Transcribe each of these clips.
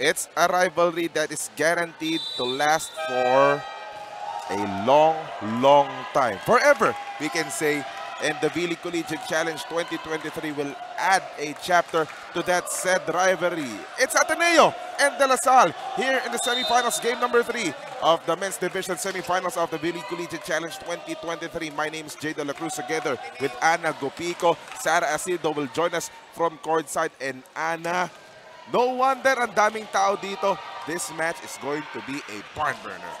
It's a rivalry that is guaranteed to last for a long, long time. Forever, we can say. And the Vili Collegiate Challenge 2023 will add a chapter to that said rivalry. It's Ateneo and De La Salle here in the semifinals, game number 3 of the men's division semifinals of the Vili Collegiate Challenge 2023. My name is Jay De La Cruz, together with Ana Gopico. Sarah Asildo will join us from courtside. And Ana, no wonder ang daming tao dito. This match is going to be a barn burner.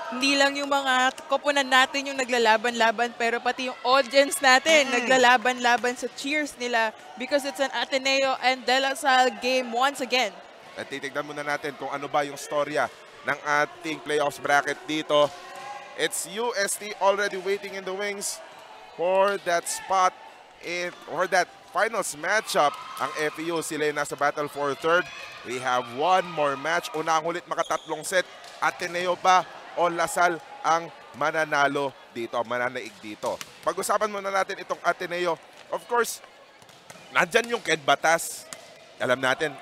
Hindi lang yung mga koponan natin yung naglalaban-laban, pero pati yung audience natin naglalaban-laban sa cheers nila, because it's an Ateneo and De La Salle game once again. At titignan muna natin kung ano ba yung storya ng ating playoffs bracket dito. It's UST already waiting in the wings for that spot or that finals matchup. Ang FEU, sila yung nasa battle for third. We have one more match. Unang ulit makatatlong set. Ateneo ba o La Salle ang mananalo dito, mananaig dito? Pag-usapan muna natin itong Ateneo. Of course, nandyan yung Ked Batas. Alam natin,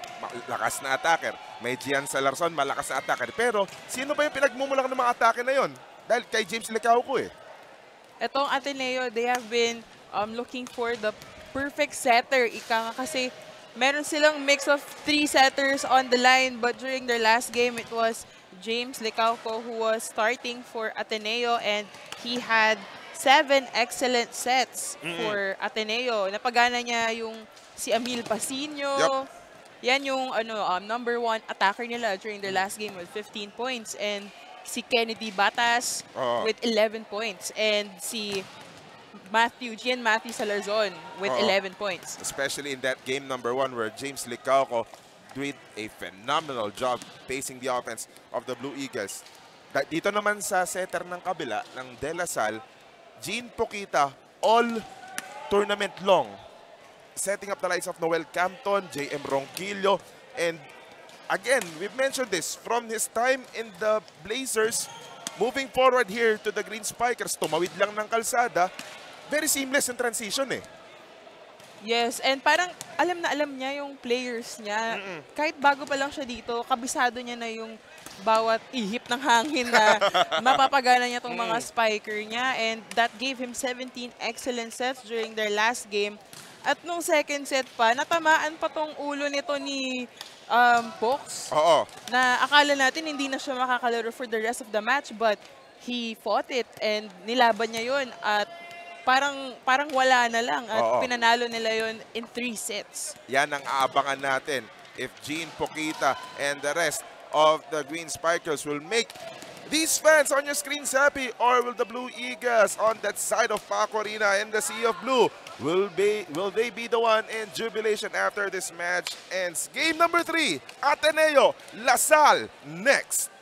lakas na attacker. May Gian Salarson, malakas na attacker. Pero, sino ba yung pinagmumulang ng mga atake na yon? Dahil kay James Licauco eh. Itong Ateneo, they have been looking for the perfect setter. Ika nga kasi meron silang mix of 3 setters on the line, but during their last game, it was James Licauco who was starting for Ateneo, and he had 7 excellent sets for Ateneo. Napagana niya yung si Emil Pasino. Yan yung number 1 attacker nila during their last game with 15 points, and si Kennedy Batas with 11 points, and si Gian Matthew Salarzon with 11 points. Especially in that game number 1 where James Licauco did a phenomenal job pacing the offense of the Blue Eagles. Dito naman sa setter ng kabila ng De La Salle, Jean Poquita, all tournament long, setting up the likes of Noel Campton, JM Ronquillo, and again, we've mentioned this, from his time in the Blazers, moving forward here to the Green Spikers, tumawid lang ng kalsada, very seamless in transition eh. Yes, and parang alam na alam niya yung players niya. Kahit bago pa lang siya dito, kabisado niya na yung bawat ihip ng hangin na mapapagana niya tong mga spiker niya. And that gave him 17 excellent sets during their last game. At nung second set pa, natamaan pa tong ulo nito ni Pox. Na akala natin hindi na siya makakalaro for the rest of the match, but he fought it and nilaban niya yun. At parang wala na lang at pinanalo nila yon in 3 sets. Yan ang aabangan natin. If Jean Poquita and the rest of the Green Spikers will make these fans on your screens happy, or will the Blue Eagles on that side of Paco Arena in the Sea of Blue, will they be the one in jubilation after this match ends? Game number 3, Ateneo, La Salle, next.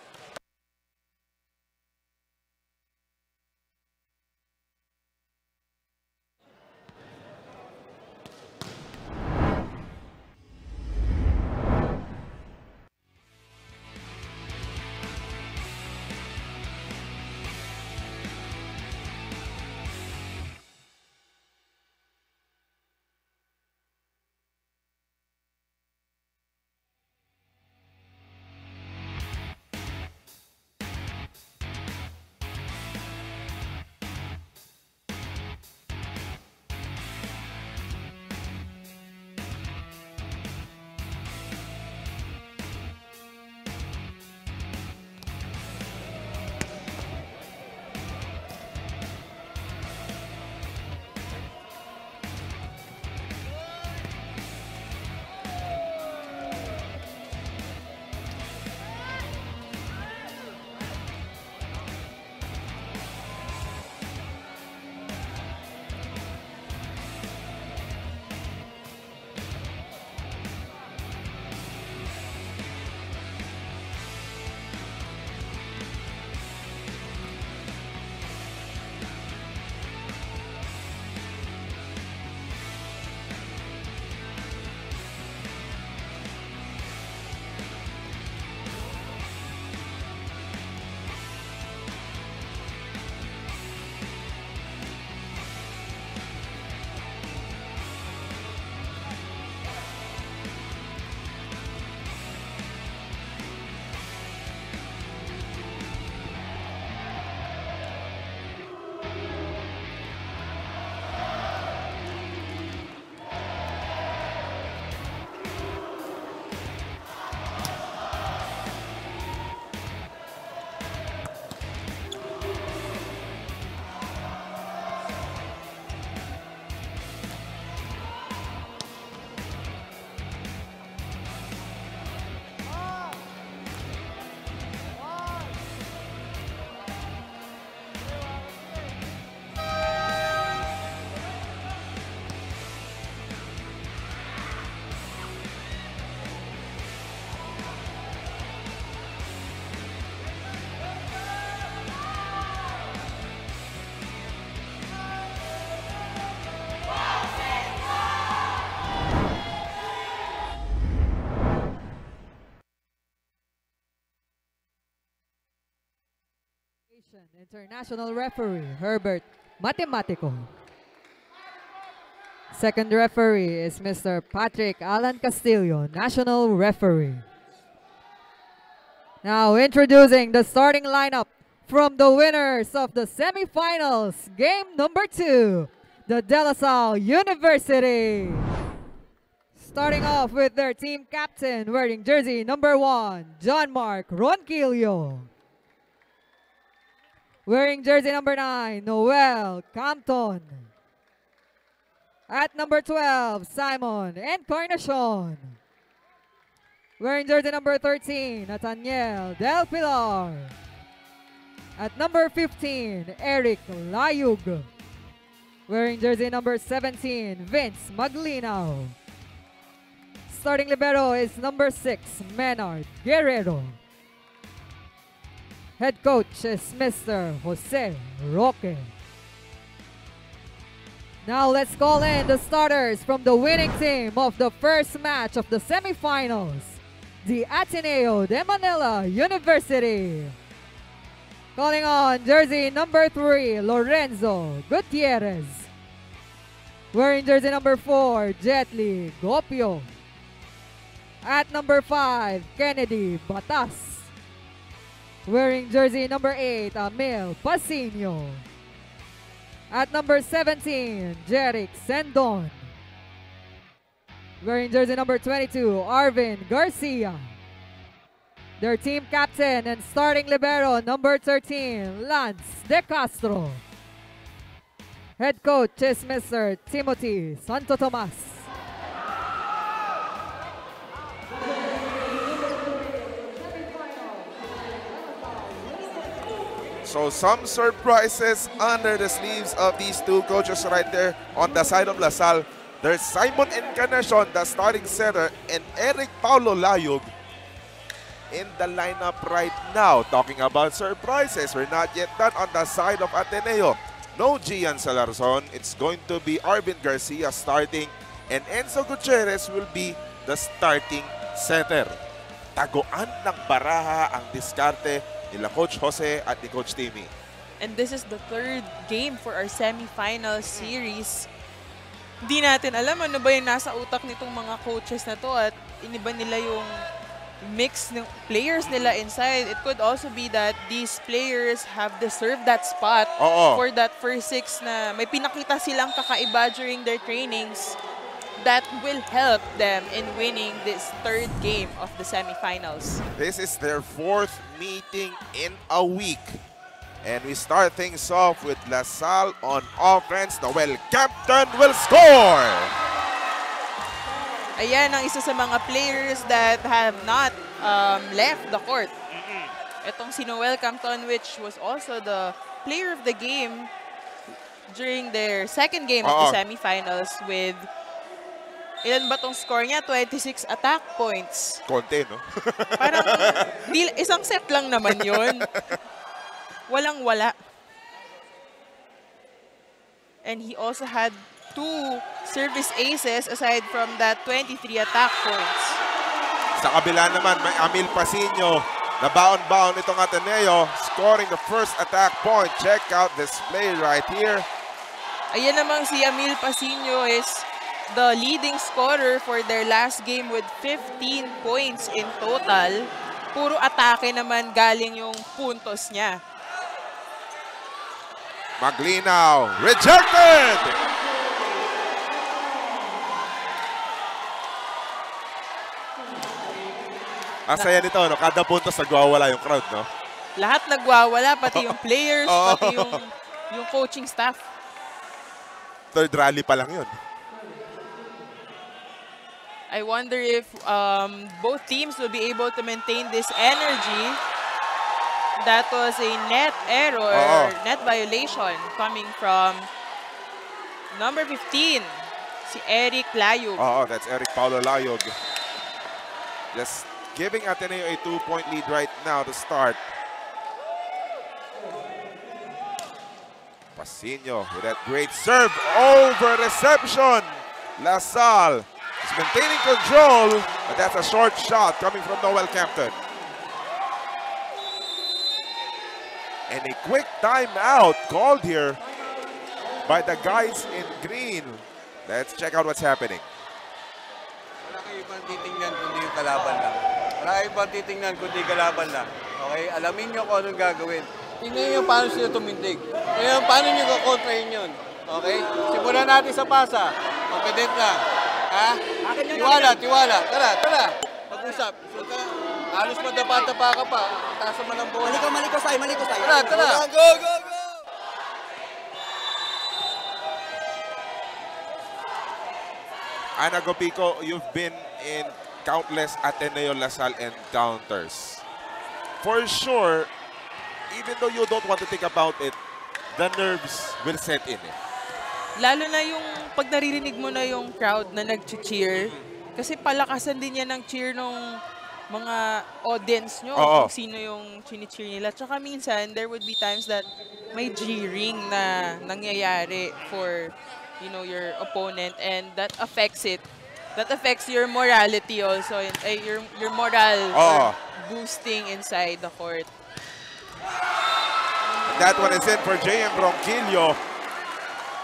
International referee, Herbert Matematico. Second referee is Mr. Patrick Alan Castillo, national referee. Now introducing the starting lineup from the winners of the semifinals, game number 2, the De La Salle University. Starting off with their team captain wearing jersey number 1, John Mark Ronquillo. Wearing jersey number 9, Noel Campton. At number 12, Simon Encarnacion. Wearing jersey number 13, Nathaniel Del Pilar. At number 15, Eric Layug. Wearing jersey number 17, Vince Maglinaw. Starting libero is number 6, Menard Guerrero. Head coach is Mr. Jose Roque. Now let's call in the starters from the winning team of the first match of the semifinals, the Ateneo de Manila University. Calling on jersey number 3, Lorenzo Gutierrez. Wearing jersey number 4, Jetli Gopio. At number 5, Kennedy Batas. Wearing jersey number 8, Amel Pasino. At number 17, Jerick Sendon. Wearing jersey number 22, Arvin Garcia. Their team captain and starting libero, number 13, Lance De Castro. Head coach is Mr. Timothy Santo Tomas. So some surprises under the sleeves of these two coaches right there on the side of La Salle. There's Simon Encarnacion, the starting center, and Eric Paulo Layug in the lineup right now. Talking about surprises, we're not yet done on the side of Ateneo. No Gian Salarzon. It's going to be Arvin Garcia starting, and Enzo Gutierrez will be the starting center. Taguan ng baraha ang diskarte nila Coach Jose at ni Coach Timmy. And this is the third game for our semifinal series. Hindi natin alam ano ba yung nasa utak nitong mga coaches na to at iniba nila yung mix ng players nila inside. It could also be that these players have deserved that spot for that first 6 na may pinakita silang kakaiba during their trainings that will help them in winning this third game of the semifinals. This is their 4th meeting in a week. And we start things off with La Salle on offense. Noel Campton will score! Ayan ang isa sa mga players that have not left the court. Itong si Noel Campton, which was also the player of the game during their second game of the semifinals with ilan ba tong score niya? 26 attack points. Konti, no? Parang isang set lang naman yun. Walang-wala. And he also had 2 service aces aside from that 23 attack points. Sa kabila naman, may Amil Pasino na baon-baon itong Ateneo, scoring the first attack point. Check out this play right here. Ayan namang si Amil Pasino is the leading scorer for their last game with 15 points in total. Puro atake naman galing yung puntos niya. Maglinaw, rejected! Ang saya nito, no? Kada puntos nagwawala yung crowd, no? Lahat nagwawala, pati yung players, pati yung coaching staff. Third rally pa lang yun. I wonder if both teams will be able to maintain this energy. That was a net error, net violation coming from number 15, si Eric Layug. That's Eric Paulo Layug. Just giving Ateneo a 2-point lead right now to start. Pasino with that great serve over reception. La Salle is maintaining control, but that's a short shot coming from Noel Campton. And a quick timeout called here by the guys in green. Let's check out what's happening. Wala kayo ibang titingnan kundi yung kalaban lang. Wala kayo ibang titingnan kundi kalaban lang. Okay? Alamin nyo kung anong gagawin. Tingnan nyo paano sila tumindig. Ngayon, paano nyo kukontrahin yun? Okay? Simulan natin sa pasa. Confident lang. Ha? Tiwala. Tara. Mag-usap. Halos madapa-tapa ka pa. Taas naman ang bola. Maliko sa'yo. Tara. Go! Ana Gopico, you've been in countless Ateneo Lasal encounters. For sure, even though you don't want to think about it, the nerves will set in. Lalo na yung pag naririnig mo na yung crowd na nag-cheer. Kasi palakasan din yan ng cheer ng mga audience nyo. Kung sino yung chini-cheer nila. Tsaka minsan, there would be times that may jeering na nangyayari for your opponent, and that affects it. That affects your morality also, your moral boosting inside the court. And that one is in for JM Ronquillo.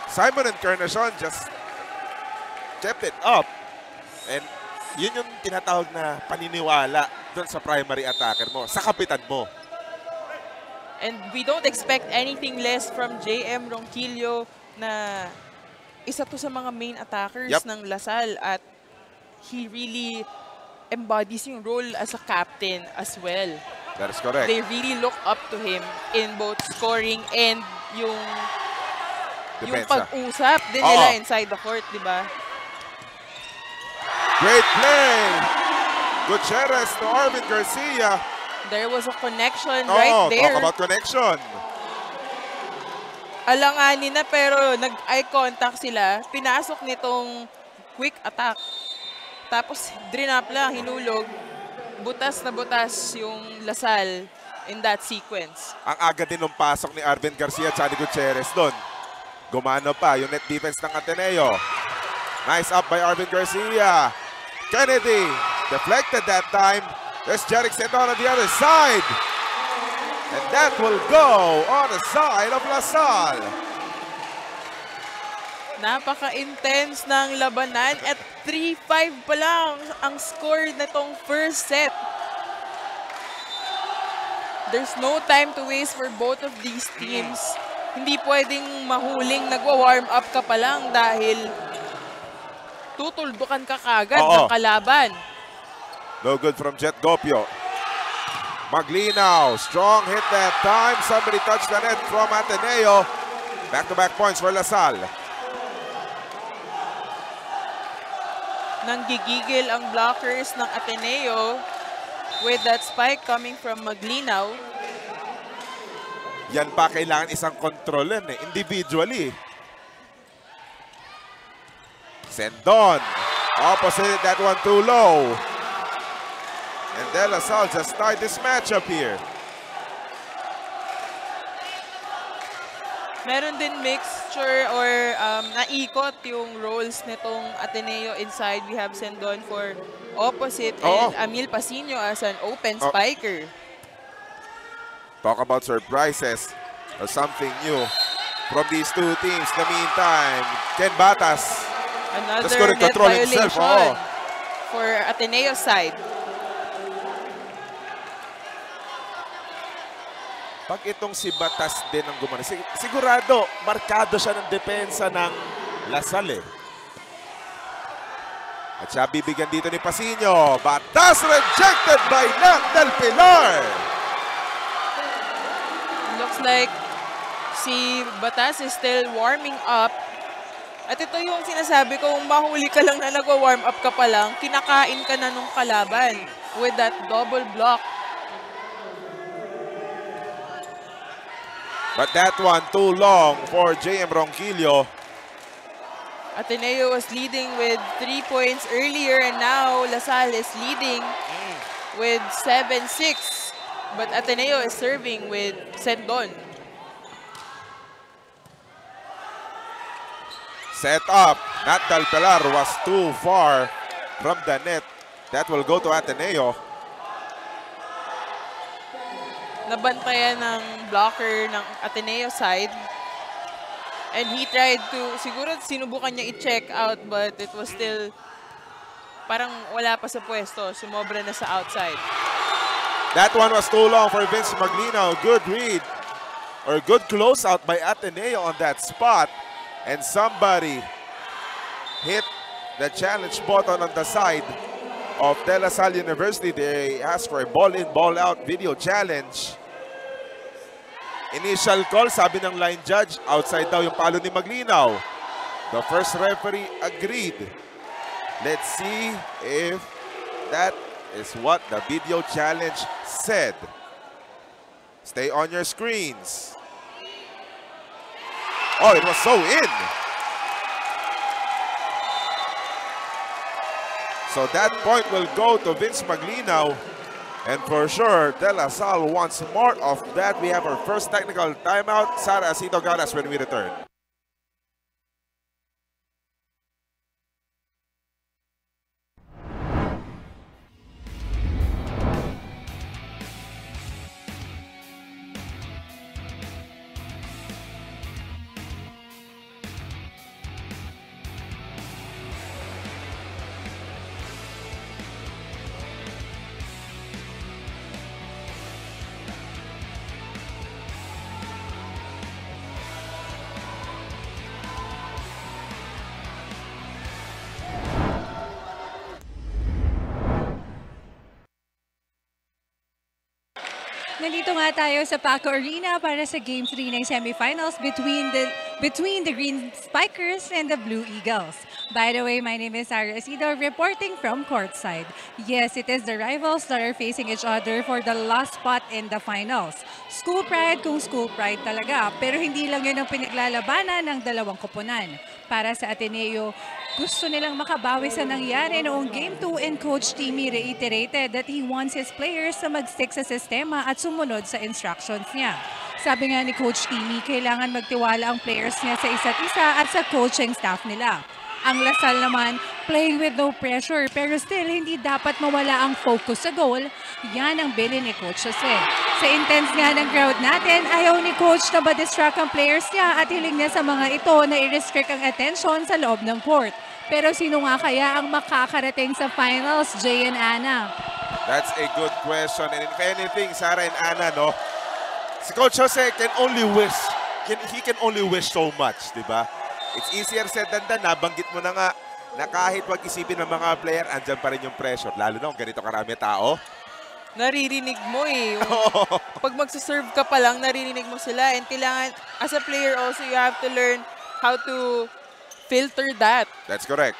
Simon Encarnacion just kept it up. And yun yung tinatawag na paniniwala doon sa primary attacker mo, sa kapitan mo. And we don't expect anything less from JM Ronquillo na isa to sa mga main attackers ng Lasal, at he really embodies yung role as a captain as well. That is correct. They really look up to him in both scoring and yung pag-usap din nila inside the court, di ba? Great play! Gutierrez to Arvin Garcia. There was a connection right there. Talk about connection. Alanganin na pero nag-eye contact sila. Pinasok nitong quick attack. Tapos drinap lang, hinulog. Butas na butas yung Lasal in that sequence. Ang aga din ng pasok ni Arvin Garcia at Gutierrez doon. Gumano pa yung net defense ng Ateneo. Nice up by Arvin Garcia. Kennedy deflected that time. There's Jerick Sendon on the other side. And that will go on the side of Lasal. Napaka-intense ng labanan at 3-5 pa lang ang score nitong first set. There's no time to waste for both of these teams. Hindi pwedeng mahuling nagwa-warm up ka pa lang dahil tutuldukan ka kagad ng kalaban. No good from Jet Gopio. Maglinaw, strong hit that time. Somebody touched the net from Ateneo. Back-to-back points for Lasal. Nanggigigil ang blockers ng Ateneo with that spike coming from Maglinaw. Yan pa kailangan isang kontrolin individually. Sendon. Opposite, that one too low. And De La Salle just tied this matchup here. Meron din mixture or naikot yung roles nitong Ateneo inside. We have Sendon for opposite and Amil Pasino as an open spiker. Talk about surprises or something new from these two teams. In the meantime, Ken Batas. Another net violation for Ateneo's side. Pag itong si Batas din ang gumana, sigurado, markado siya ng depensa ng Lasal At siya bibigyan dito ni Pasino. Batas rejected by Nat Del Pilar. Looks like si Batas is still warming up. At ito yung sinasabi ko, kung mahuli ka lang na nagwa-warm up ka pa lang, kinakain ka na nung kalaban with that double block. But that one too long for JM Ronquillo. Ateneo was leading with 3 points earlier and now Lasal is leading with 7-6. But Ateneo is serving with Sendon. Set up. Nat Del Pilar was too far from the net. That will go to Ateneo. nabantayan ng blocker ng Ateneo side. And he tried to, siguro sinubukan niya i-check out, but it was still, parang wala pa sa pwesto. Sumobra na sa outside. That one was too long for Vince Maglino. Good read, or good closeout by Ateneo on that spot. And somebody hit the challenge button on the side of Salle University. They asked for a ball-in, ball-out video challenge. Initial call, sabi ng line judge, outside daw yung palo ni Maglinaw. The first referee agreed. Let's see if that is what the video challenge said. Stay on your screens. Oh, it was so in. So that point will go to Vince Maglinaw. And for sure, De La Salle wants more of that. We have our first technical timeout. Sara Asito got us when we return. Nandito nga tayo sa Paco Arena para sa Game 3 ng semifinals between the Green Spikers and the Blue Eagles. By the way, my name is Sara Isidro reporting from courtside. Yes, it is the rivals that are facing each other for the last spot in the finals. School pride kung school pride talaga, pero hindi lang yun ang pinaglalabanan ng dalawang koponan. Para sa Ateneo, gusto nilang makabawi sa nangyari noong Game 2 and Coach Timmy reiterated that he wants his players na mag-stick sa sistema at sumunod sa instructions niya. Sabi nga ni Coach Timmy, kailangan magtiwala ang players niya sa isa't isa at sa coaching staff nila. Ang Lasal naman, playing with no pressure pero still hindi dapat mawala ang focus sa goal. Yan ang bilin ni Coach Jose. Sa intense nga ng crowd natin, ayaw ni Coach na ba-distract ang players niya at hiling niya sa mga ito na i-restrict ang attention sa loob ng court. Pero sino nga kaya ang makakarating sa finals, Jay and Anna? That's a good question. And if anything, Sara and Anna, no? Si Coach Jose can only wish. He can only wish so much, di ba? It's easier said than done. Nabanggit mo na nga na kahit wag isipin ng mga player, andyan pa rin yung pressure. Lalo na kung ganito karami tao. Naririnig mo eh. Pag magsaserve ka pa lang, naririnig mo sila. And kailangan, as a player also, you have to learn how to filter that. That's correct.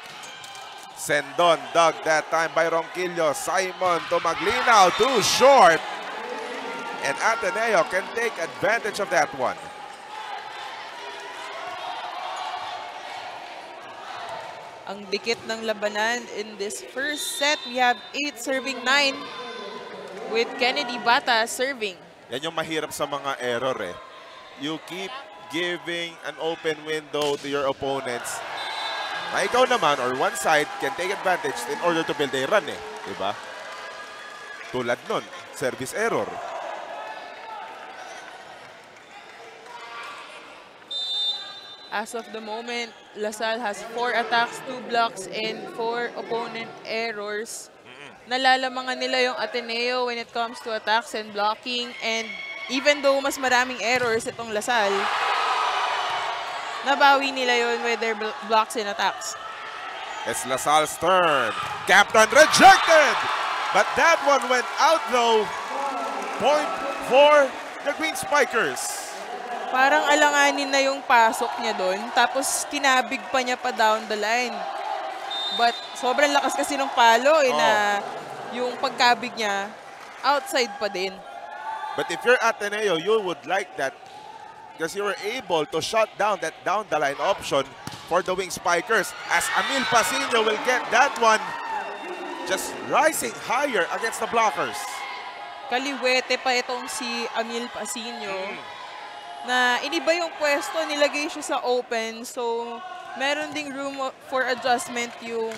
Sendon dug that time by Ronquillo. Simon to Maglinaw, too short. And Ateneo can take advantage of that one. Ang dikit ng labanan in this first set. We have 8 serving 9 with Kennedy Bata serving. Yan yung mahirap sa mga error eh. You keep giving an open window to your opponents. Na ikaw naman or one side can take advantage in order to build a run eh. Diba? Tulad nun, service error. As of the moment, Lasal has 4 attacks, 2 blocks, and 4 opponent errors. Nalalamangan nila yung Ateneo when it comes to attacks and blocking. And even though mas maraming errors itong Lasal, nabawi nila yun with their blocks and attacks. It's Lasalle's turn. Captain rejected! But that one went out though. Point for the Green Spikers. Parang alanganin na yung pasok niya doon. Tapos tinabig pa niya pa down the line. But sobrang lakas kasi ng palo eh, na yung pagkabig niya outside pa din. But if you're Ateneo, you would like that because you were able to shut down that down the line option for the Wing Spikers. As Amil Pasino will get that one just rising higher against the blockers. Kaliwete pa itong si Amil Pasino. Na iniba yung pwesto, nilagay siya sa open. So, meron ding room for adjustment yung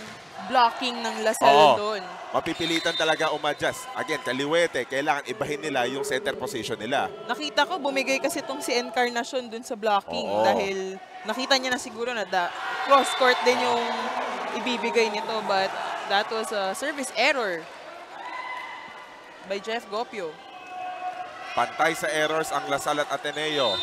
blocking ng Lasal Oo. doon. Mapipilitan talaga umadjust. Again, kaliwete, kailangan ibahin nila yung center position nila. Nakita ko, bumigay kasi itong si Encarnacion dun sa blocking Oo. dahil nakita niya na siguro na cross-court din yung ibibigay nito, but that was a service error by Jeff Gopio. Pantay sa errors ang Lasal at Ateneo.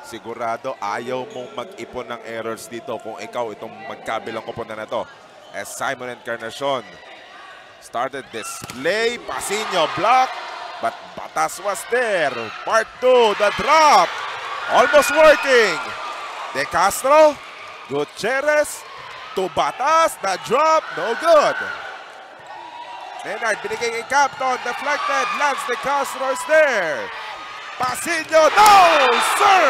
Sigurado ayaw mong mag-ipon ng errors dito kung ikaw itong magkabilang koponan na to. As Simon Encarnacion started this play, Pasino block, but Batas was there. Part 2, the drop. Almost working. De Castro, Gutierrez, to Batas, the drop, no good. Leonard binigay kay Capton, deflected, Lance De Castro is there. Pasino, no, sir!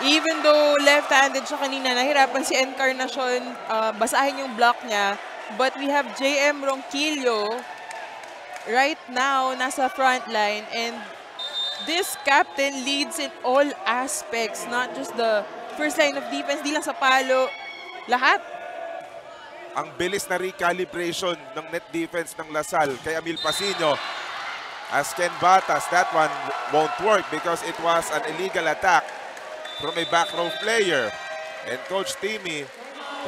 Even though left-handed siya kanina, nahirapan si Encarnacion basahin yung block niya. But we have JM Ronquillo right now, nasa front line. And this captain leads in all aspects, not just the first line of defense, di lang sa palo, lahat. Ang bilis na recalibration ng net defense ng Lasal kay Emil Pasino. As Ken Batas, that one won't work because it was an illegal attack from a back row player. And Coach Timmy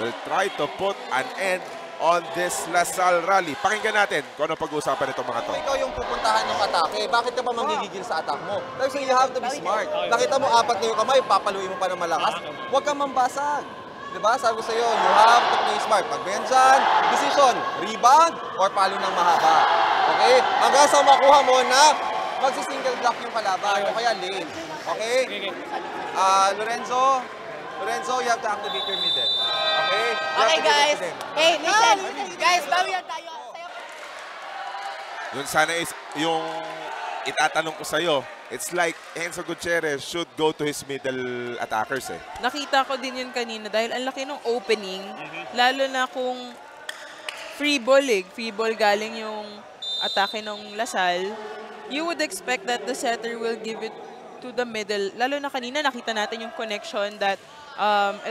will try to put an end on this Lasal rally. Pakinggan natin kung ano pag-uusapan itong mga to. Ikaw yung pupuntahan ng atake, bakit ka pa manggigigil sa attack mo? Kasi you have to be smart. Nakita mo apat na yung kamay, papaluin mo pa ng malakas. Huwag kang mambasag. Diba? Sabi ko sa'yo, you have to play smart. Pag ba yan dyan, decision, rebound, or palo ng mahaba. Okay? Hanggang sa makuha mo na magsi-single block yung kalaban o kaya lane. Okay? Lorenzo, you have to activate your middle. Okay? You have Okay to give it guys, to them. hey listen, guys, bawian tayo. Yun sana is yung itatanong ko sa'yo. It's like Enzo Gutierrez should go to his middle attackers eh. Nakita ko din yun kanina dahil ang laki ng opening, lalo na kung free ball galing yung atake ng Lasal, you would expect that the setter will give it to the middle. Lalo na kanina nakita natin yung connection that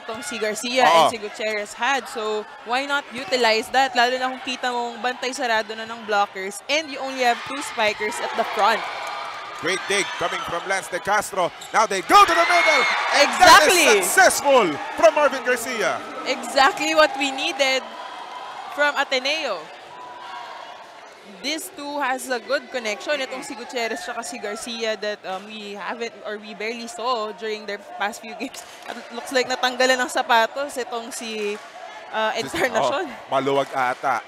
itong si Garcia and si Gutierrez had. So, why not utilize that? Lalo na kung kita mong bantay sarado na ng blockers and you only have 2 spikers at the front. Great dig coming from Lance De Castro. Now they go to the middle. Exactly. That is successful from Marvin Garcia. Exactly what we needed from Ateneo. This two has a good connection. Itong si Gutierrez at si Garcia that we haven't or we barely saw during their past few games. At it looks like natanggalan ng sapatos itong si Encarnacion. Maluwag ata.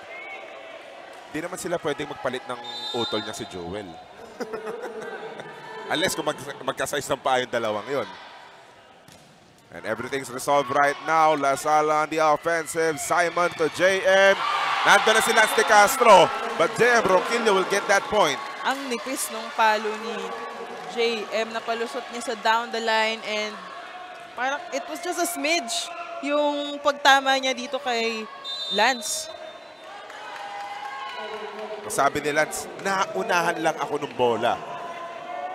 Di naman sila pwedeng magpalit ng utol niya si Joel. Unless kung magka-size ng paa yung dalawang yun. And everything's resolved right now. Lasal on the offensive. Simon to JM. Nandun na si Lance De Castro. But JM Ronquillo will get that point. Ang nipis nung palo ni JM. Napalusot niya sa down the line. And parang it was just a smidge yung pagtama niya dito kay Lance. Sabi ni Lance, naunahan lang ako ng bola.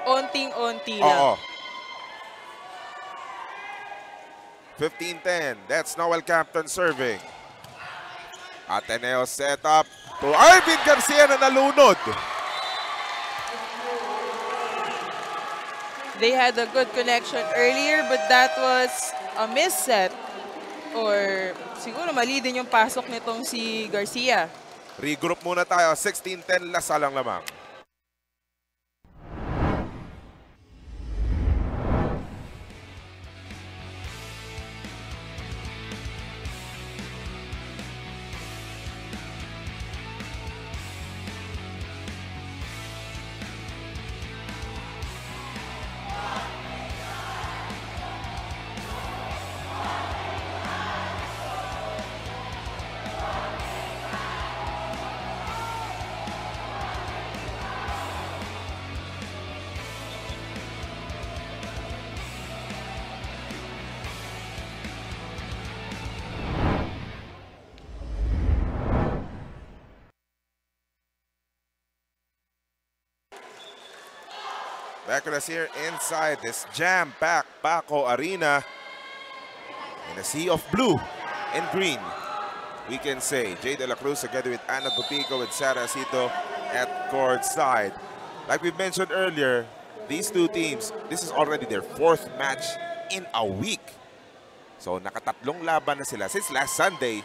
Onting-onti lang. Oo. 15-10. That's Noel Captain serving. Ateneo set up to Arvin Garcia na nalunod. They had a good connection earlier but that was a misset. Or siguro mali din yung pasok nitong si Garcia. Regroup muna tayo. 16-10. Lasal lang lamang. Back with us here inside this jam-packed Paco Arena in a sea of blue and green. We can say Jay De La Cruz together with Ana Gupico with Sarah Asito at courtside. Like we mentioned earlier, these two teams, this is already their 4th match in a week. So nakatatlong laban na sila since last Sunday.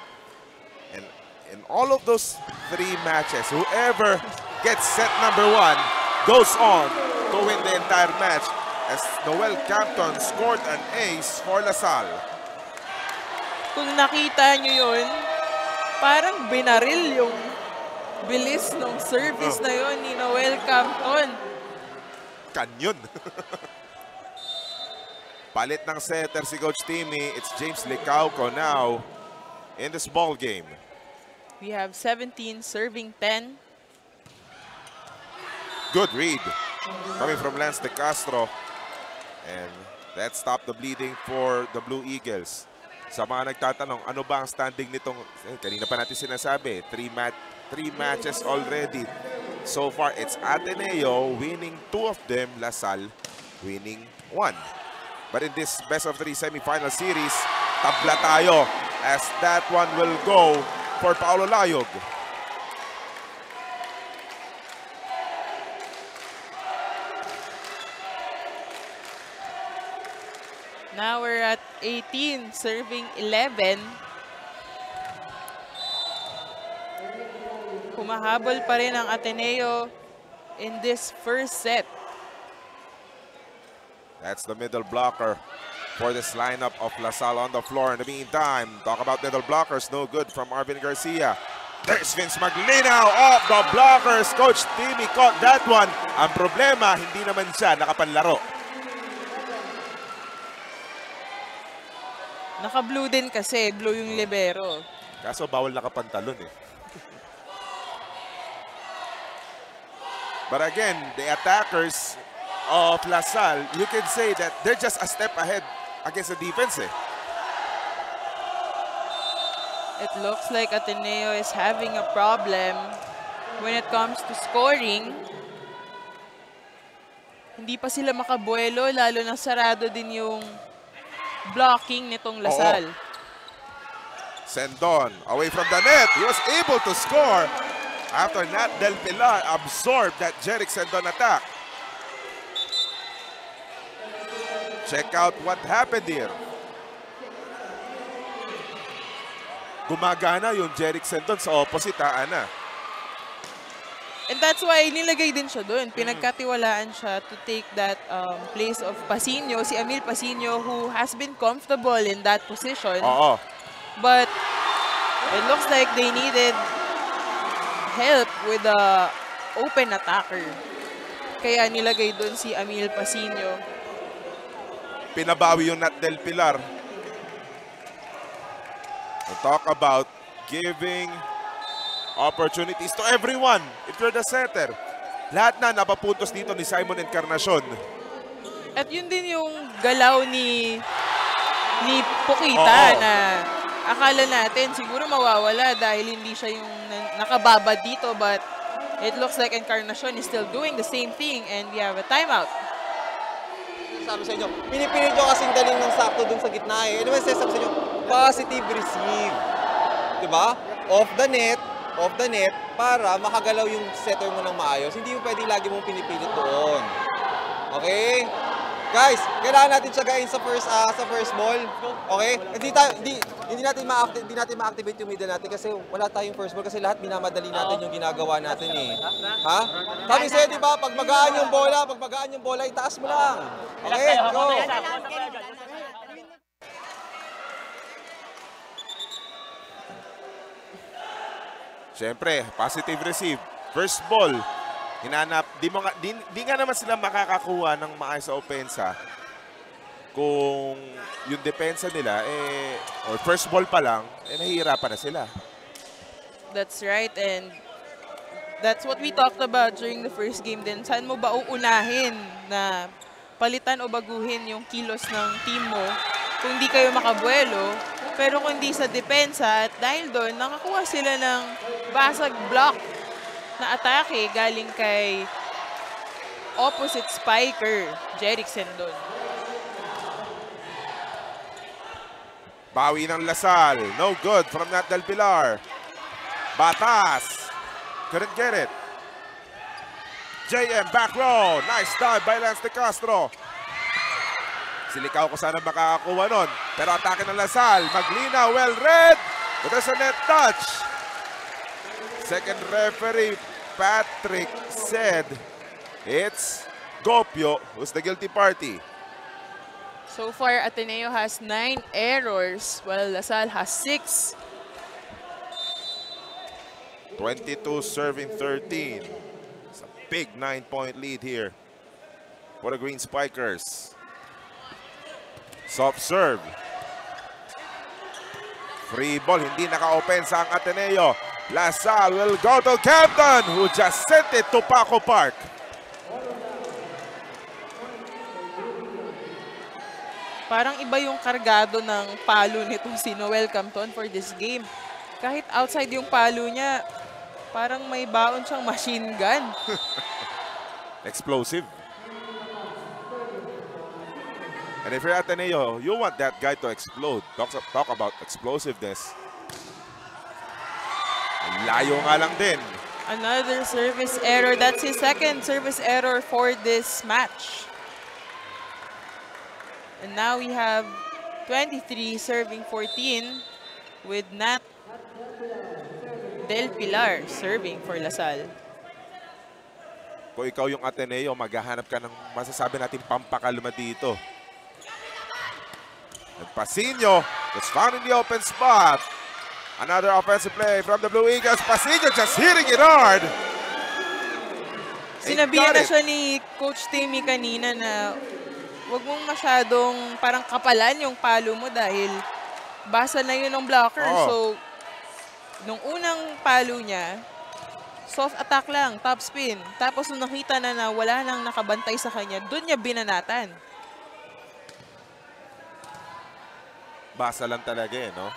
And in all of those 3 matches, whoever gets set number 1 goes on to win the entire match as Noel Campton scored an ace for La Salle. Kung nakita nyo yun, parang binaril yung bilis ng service na yun ni Noel Campton. Kanyon. Palit ng setter si Coach Timmy. It's James Licauco now in this ball game. We have 17 serving 10. Good read coming from Lance De Castro. And that stopped the bleeding for the Blue Eagles. Sa mga nagtatanong, ano ba ang standing nitong, kanina pa natin sinasabi, 3 matches already. So far, it's Ateneo winning 2 of them, La Salle winning 1. But in this best of 3 semifinal series, tabla tayo as that one will go for Paolo Layog. Now we're at 18, serving 11. Humahabol pa rin ang Ateneo in this first set. That's the middle blocker for this lineup of La Salle on the floor. In the meantime, talk about middle blockers, no good from Arvin Garcia. There's Vince Maglinaw off the blockers. Coach Timmy caught that one. Ang problema, hindi naman siya nakapanlaro. Naka-blue din kasi, blue yung libero. Kaso bawal nakapantalon eh. But again, the attackers of La Salle, you can say that they're just a step ahead against the defense eh. It looks like Ateneo is having a problem when it comes to scoring. Hindi pa sila makabuelo, lalo na sarado din yung blocking nitong La Salle. Sendon away from the net. He was able to score after Nat Del Pilar absorbed that Jerick Sendon attack. Check out what happened here. Gumagana yung Jerick Sendon sa opposite, Ana. And that's why nilagay din siya doon. Pinagkatiwalaan siya to take that place of Pasino, si Emil Pasino, who has been comfortable in that position. But it looks like they needed help with the open attacker. Kaya nilagay doon si Emil Pasino. Pinabawi yung Nat Del Pilar. We'll talk about giving opportunities to everyone. If you're the setter, lahat na napapuntos dito ni Simon Encarnacion. At yun din yung galaw ni Pukita na akala natin siguro mawawala dahil hindi siya yung nakababa dito, but it looks like Encarnacion is still doing the same thing and we have a timeout. Sabi sa inyo, pinipilit nyo kasing daling ng sakto dun sa gitna eh. Ano ba sabi sa inyo? Positive receive. Diba? Off the net para makagalaw yung setter mo ng maayos. Hindi mo pwedeng lagi mong pinipilit doon. Okay? Guys, kailangan natin tsagain sa first ball. Okay? Hindi natin ma-activate yung middle natin kasi wala tayong first ball kasi lahat minamadali natin yung ginagawa natin eh. Ha? Sabi sa'yo, di ba? Pag magaan yung bola, itaas mo lang. Okay? Go! Siyempre, positive receive. First ball. Hinanap, di nga naman sila makakakuha ng maayos sa opensa kung yung depensa nila, or first ball pa lang, nahihirapan na sila. That's right, and that's what we talked about during the first game din. Saan mo ba uunahin na palitan o baguhin yung kilos ng team mo kung di kayo makabuelo? Pero kung di sa depensa, at dahil doon, nakakuha sila ng basag block na atake galing kay opposite spiker, Jerickson doon. Bawi ng Lasal. No good from Nat Del Pilar. Batas. Couldn't get it. JM back row. Nice dive by Lance De Castro. Silikaw ko sana makakakuha nun. Pero atake ng Lasal. Maglina, well read. But there's a net touch. Second referee, Patrick, said it's Gopio who's the guilty party. So far, Ateneo has 9 errors while Lasal has 6. 22 serving 13. It's a big 9-point lead here for the Green Spikers. Soft serve. Free ball, hindi naka-opensa ang Ateneo. Lasal will go to Captain who just sent it to Paco Park. Parang iba yung kargado ng palo nitong si Noel Campton for this game. Kahit outside yung palo niya, parang may baon siyang machine gun. Explosive. And if you're Ateneo, you want that guy to explode. Talk about explosiveness. Layo nga lang din. Another service error. That's his second service error for this match. And now we have 23 serving 14 with Nat Del Pilar serving for Lasal. Kung ikaw yung Ateneo, maghahanap ka ng masasabi natin pampakalma dito. And Pasino was found in the open spot. Another offensive play from the Blue Eagles. Pasino just hitting it hard. Sinabihan na siya ni Coach Timmy kanina na huwag mong masyadong parang kapalan yung palo mo dahil basa na yun ng blocker. Oh. So, nung unang palo niya, soft attack lang, top spin. Tapos nung nakita na wala nang nakabantay sa kanya, doon niya binanatan. Basa lang talaga eh, no?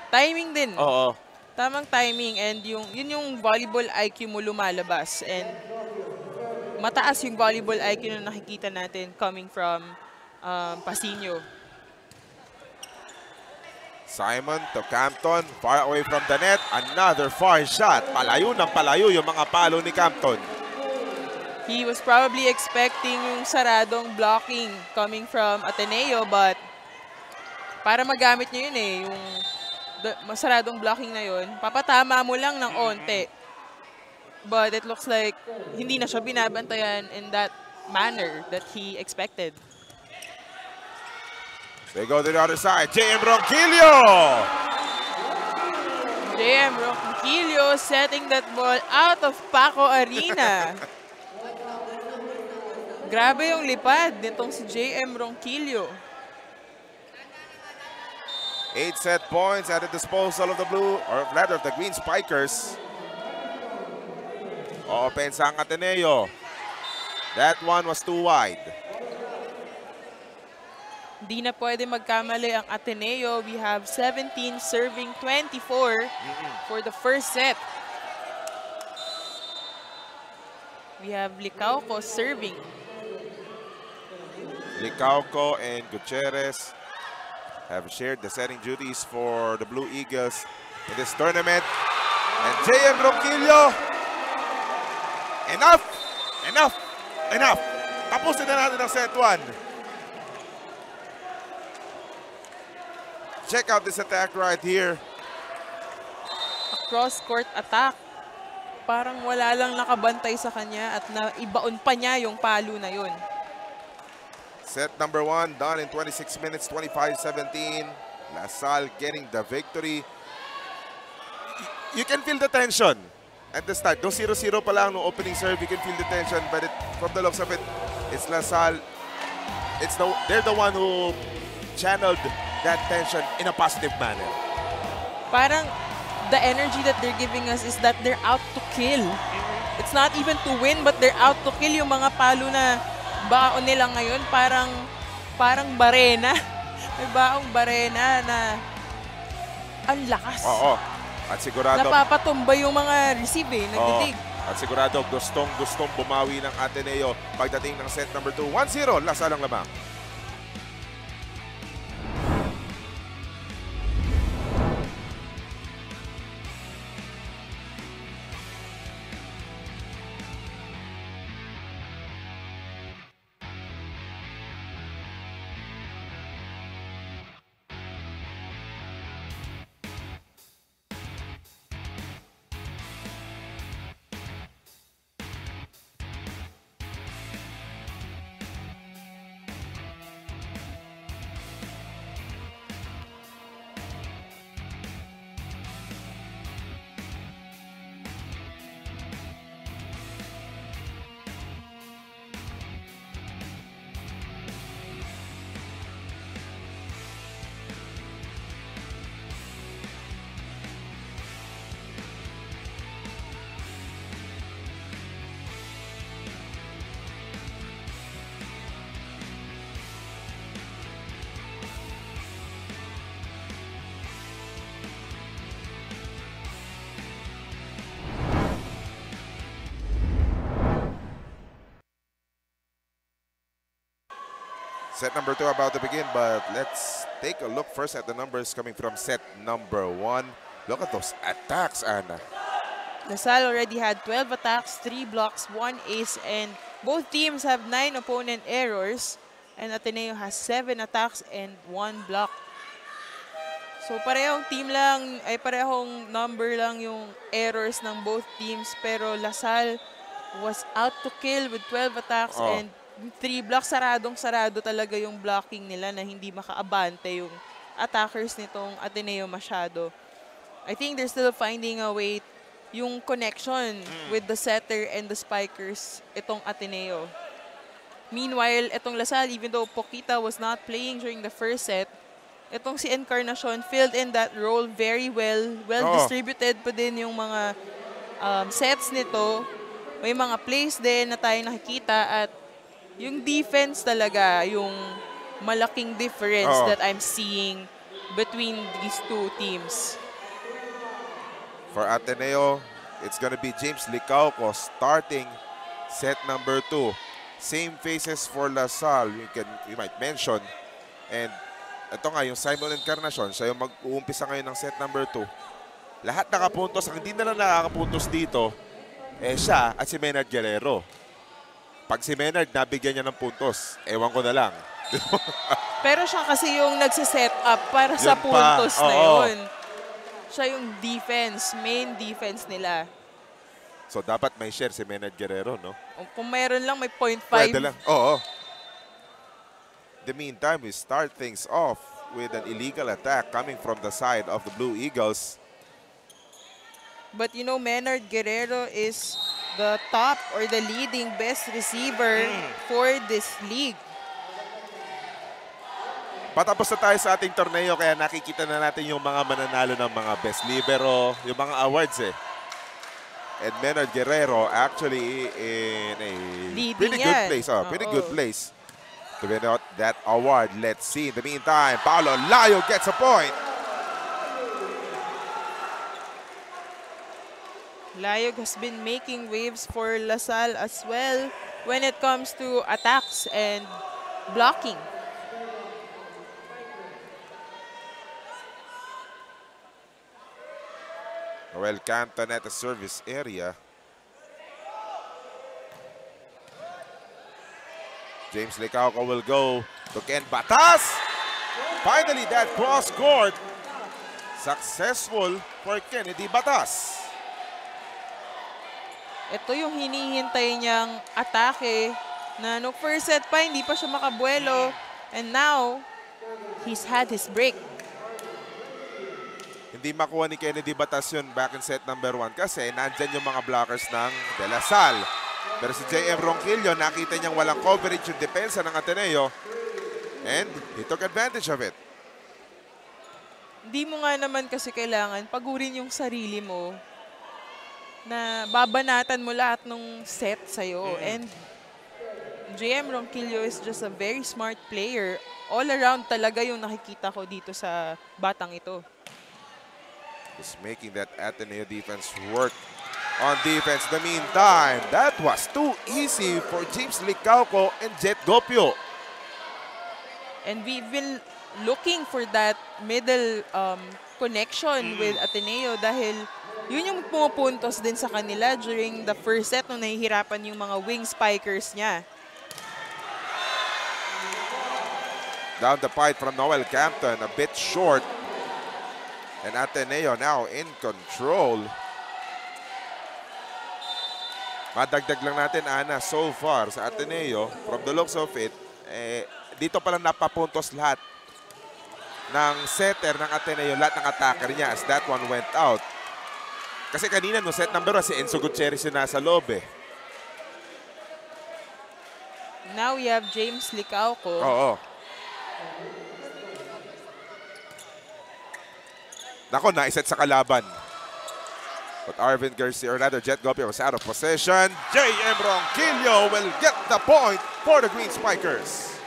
Timing din. Oo. Tamang timing and yun yung volleyball IQ mo lumalabas. And mataas yung volleyball IQ na nakikita natin coming from Pasino. Simon to Campton, far away from the net. Another far shot. Palayo ng palayo yung mga palo ni Campton. He was probably expecting yung saradong blocking coming from Ateneo, but para magamit niya yun eh, yung saradong blocking na yun, papatama mo lang ng onte. But it looks like hindi na siya binabantayan in that manner that he expected. They go to the other side. JM Ronquillo! JM Ronquillo setting that ball out of Paco Arena. Grabe yung lipad nitong si JM Ronquillo. 8 set points at the disposal of the blue, or rather of the Green Spikers. Opensa ang Ateneo. That one was too wide. Di na pwede magkamali ang Ateneo. We have 17 serving 24 for the first set. We have Licauco serving. Licauco and Gutierrez have shared the setting duties for the Blue Eagles in this tournament. And JM Ronquillo, enough! Enough! Enough! Tapusin na natin ang set 1. Check out this attack right here. A cross-court attack. Parang wala lang nakabantay sa kanya at naibaon pa niya yung palo na yun. Set number 1 done in 26 minutes, 25-17. Lasal getting the victory. You can feel the tension at the start. Though 0-0 pa lang no opening serve, you can feel the tension. But from the looks of it, it's Lasal. They're the one who channeled that tension in a positive manner. Parang the energy that they're giving us is that they're out to kill. It's not even to win, but they're out to kill. Yung mga palo na baon nila ngayon, parang barena. May baong barena na ang lakas. Oo. At sigurado. Napapatumba yung mga receive eh, nagdidig. At sigurado gustong bumawi ng Ateneo pagdating ng set number 2. 1-0, Lasal ang lamang. Set number 2 about to begin, but let's take a look first at the numbers coming from set number 1. Look at those attacks, Anna. Lasal already had 12 attacks, 3 blocks, 1 ace, and both teams have 9 opponent errors. And Ateneo has 7 attacks and 1 block. So parehong team lang, ay parehong number lang yung errors ng both teams. Pero Lasal was out to kill with 12 attacks and 3 blocks. Saradong-sarado talaga yung blocking nila na hindi makaabante yung attackers nitong Ateneo masyado. I think they're still finding a way yung connection with the setter and the spikers itong Ateneo. Meanwhile, itong Lasal, even though Pokita was not playing during the first set, itong si Encarnacion filled in that role very well. Well-distributed pa din yung mga sets nito. May mga plays din na tayo nakikita at yung defense talaga, yung malaking difference that I'm seeing between these two teams. For Ateneo, it's gonna be James Licauco starting set number 2. Same faces for Lasal, you might mention. And ito nga, yung Simon Encarnacion, siya yung mag-uumpisa ngayon ng set number 2. Lahat nakapuntos. Ang hindi na lang nakakapuntos dito, siya at si Maynard Guerrero. Pag si Maynard, nabigyan niya ng puntos. Ewan ko na lang. Pero siya kasi yung nagsiset up para sa puntos na yun. Siya yung defense, main defense nila. So, dapat may share si Maynard Guerrero, no? Kung mayroon lang, may 0.5. Pwede lang. Oo. In the meantime, we start things off with an illegal attack coming from the side of the Blue Eagles. But you know, Maynard Guerrero is the top or the leading best receiver for this league. Patapos na tayo sa ating torneo, kaya nakikita na natin yung mga mananalo ng mga best libero, yung mga awards And Maynard Guerrero actually in a pretty good place. Pretty good place to win out that award. Let's see. In the meantime, Paolo Layo gets a point. Layog has been making waves for Lasal as well when it comes to attacks and blocking. Noel Canton at the service area. James Licauco will go to Ken Batas. Finally, that cross court successful for Kennedy Batas. Ito yung hinihintay niyang atake na no first set pa hindi pa siya makabuelo and now he's had his break. Hindi makuha ni Kennedy Batas yun back in set number 1 kasi nandyan yung mga blockers ng De La Salle. Pero si J.M. Ronquillo, nakita niyang walang coverage yung depensa ng Ateneo and he took advantage of it. Hindi mo nga naman kasi kailangan pagurin yung sarili mo na babanatan mo lahat ng set sa'yo. And J.M. Ronquillo is just a very smart player. All around talaga yung nakikita ko dito sa batang ito. Just making that Ateneo defense work on defense. In the meantime, that was too easy for James Licauco and Jet Gopio. And we've been looking for that middle connection with Ateneo dahil yun yung pumupuntos din sa kanila during the first set nung nahihirapan yung mga wing spikers niya. Down the pipe from Noel Campton, a bit short. And Ateneo now in control. Madagdag lang natin, Ana, so far sa Ateneo, from the looks of it, dito palang napapuntos lahat ng setter ng Ateneo, lahat ng attacker niya as that one went out. Kasi kanina no set number 1, si Enzo Gutierrez yung nasa loob eh. Now we have James Licauco. Oo. Nako, naiset sa kalaban. But Arvin Garcia, or rather Jet Gopio, was out of possession. J.M. Ronquillo will get the point for the Green Spikers.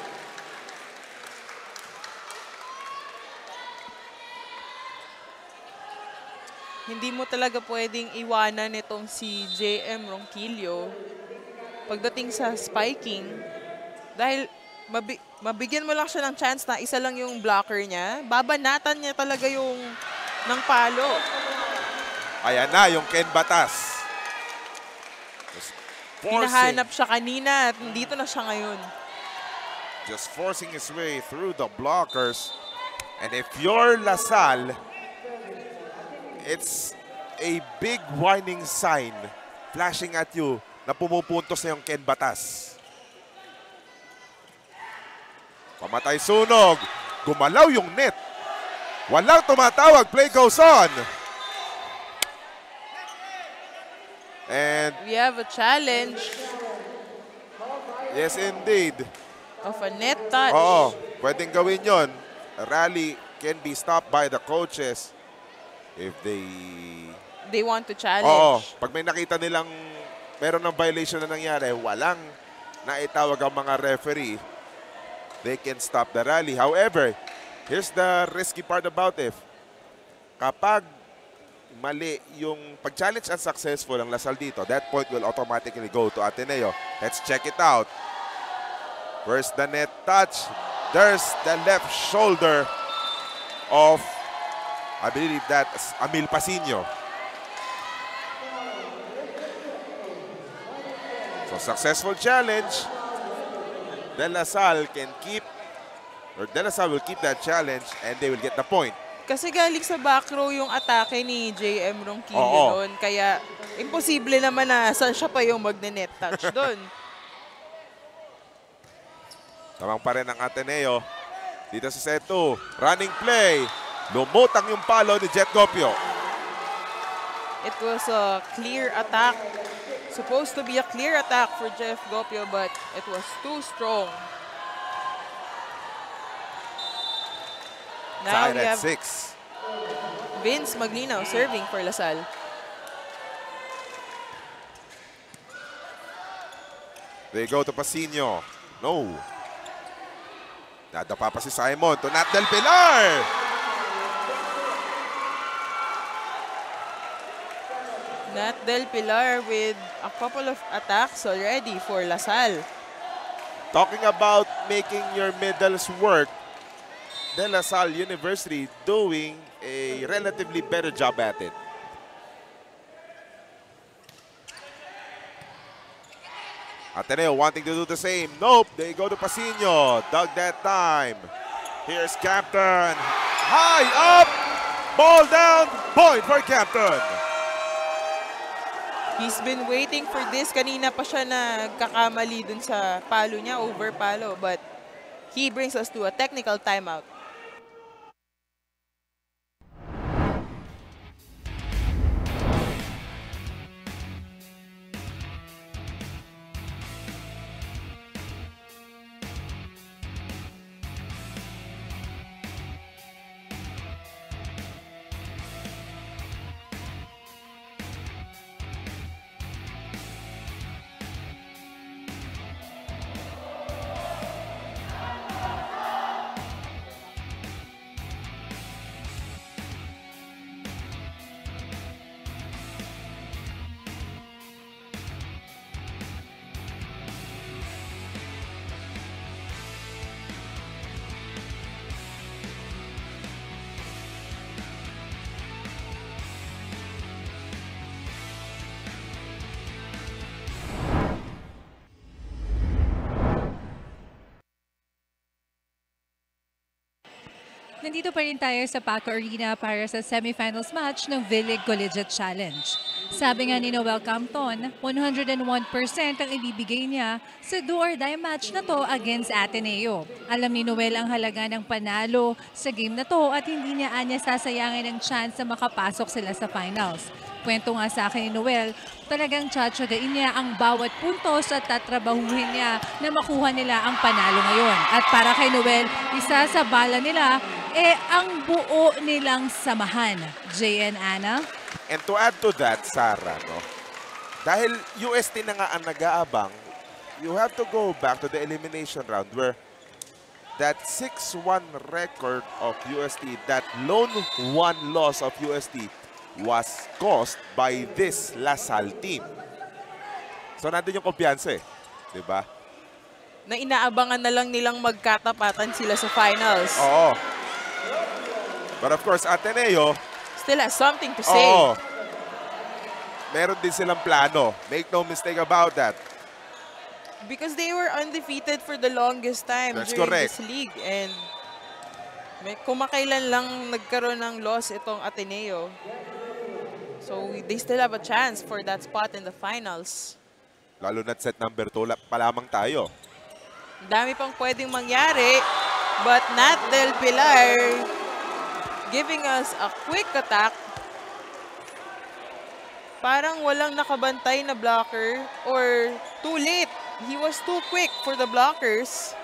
Hindi mo talaga pwedeng iwanan itong si J.M. Ronquillo pagdating sa spiking. Dahil mabigyan mo lang siya ng chance na isa lang yung blocker niya, babanatan niya talaga yung ng palo. Ayan na yung Ken Batas. Hinahanap siya kanina at dito na siya ngayon. Just forcing his way through the blockers. And if you're LaSalle, it's a big warning sign flashing at you na pumupuntos na yung Ken Batas. Pamatay sunog. Gumalaw yung net. Walang tumatawag. Play goes on. And we have a challenge. Yes, indeed. Of a net touch. Oo, pwedeng gawin yon. A rally can be stopped by the coaches if they want to challenge. Oo, pag may nakita nilang meron ng violation na nangyari, walang naitawag ang mga referee, they can stop the rally. However, here's the risky part about it. Kapag mali yung pag-challenge unsuccessful ang LaSalle dito, that point will automatically go to Ateneo. Let's check it out. Where's the net touch? There's the left shoulder of, I believe that's Amil Pasino. So successful challenge. De La Salle can keep, or De La Salle will keep that challenge and they will get the point. Kasi galing sa back row yung atake ni J.M. Ronquillo doon. Kaya imposible naman na siya pa yung magne-net touch doon. Tamang pa rin ang Ateneo. Dito sa set 2. Running play. Lumutang yung palo ni Jet Gopio. It was a clear attack. Supposed to be a clear attack for Jeff Gopio, but it was too strong. Now we have 6. Vince Maglinaw serving for LaSalle. They go to Pasino. No. Nadapa pa si Simon to Nat Del Pilar. Nat Del Pilar with a couple of attacks already for LaSalle. Talking about making your middles work, De La Salle University doing a relatively better job at it. Ateneo wanting to do the same. Nope, they go to Pasino. Dug that time. Here's Captain. High up. Ball down. Point for Captain. He's been waiting for this. Kanina pa siya nagkakamali dun sa palo niya, over palo. But he brings us to a technical timeout. Nandito pa rin tayo sa Paco Arena para sa semifinals match ng Villig Collegiate Challenge. Sabi nga ni Noel Campton, 101% ang ibibigay niya sa do-or-die match na to against Ateneo. Alam ni Noel ang halaga ng panalo sa game na to at hindi niya sasayangin ang chance na makapasok sila sa finals. Kwento nga sa akin ni Noel, talagang tsatsagain niya ang bawat puntos at tatrabahuhin niya na makuha nila ang panalo ngayon. At para kay Noel, isa sa bala nila ang buo nilang samahan. JN Ana? And to add to that, Sarah, no? Dahil UST na nga ang nag-aabang, you have to go back to the elimination round where that 6-1 record of UST, that lone one loss of UST was caused by this LaSalle team. So nandun yung kumpiyansa eh, di ba? Na inaabangan na lang nilang magkatapatan sila sa finals. Oo. But of course, Ateneo still has something to say. Oo. Meron din silang plano. Make no mistake about that. Because they were undefeated for the longest time That's during correct. this league. And kumakailan lang nagkaroon ng loss itong Ateneo. So they still have a chance for that spot in the finals. Lalo na't set number 2 pa lamang tayo. Dami pang pwedeng mangyari. But Nat Del Pilar giving us a quick attack. Parang walang nakabantay na blocker or too late. He was too quick for the blockers.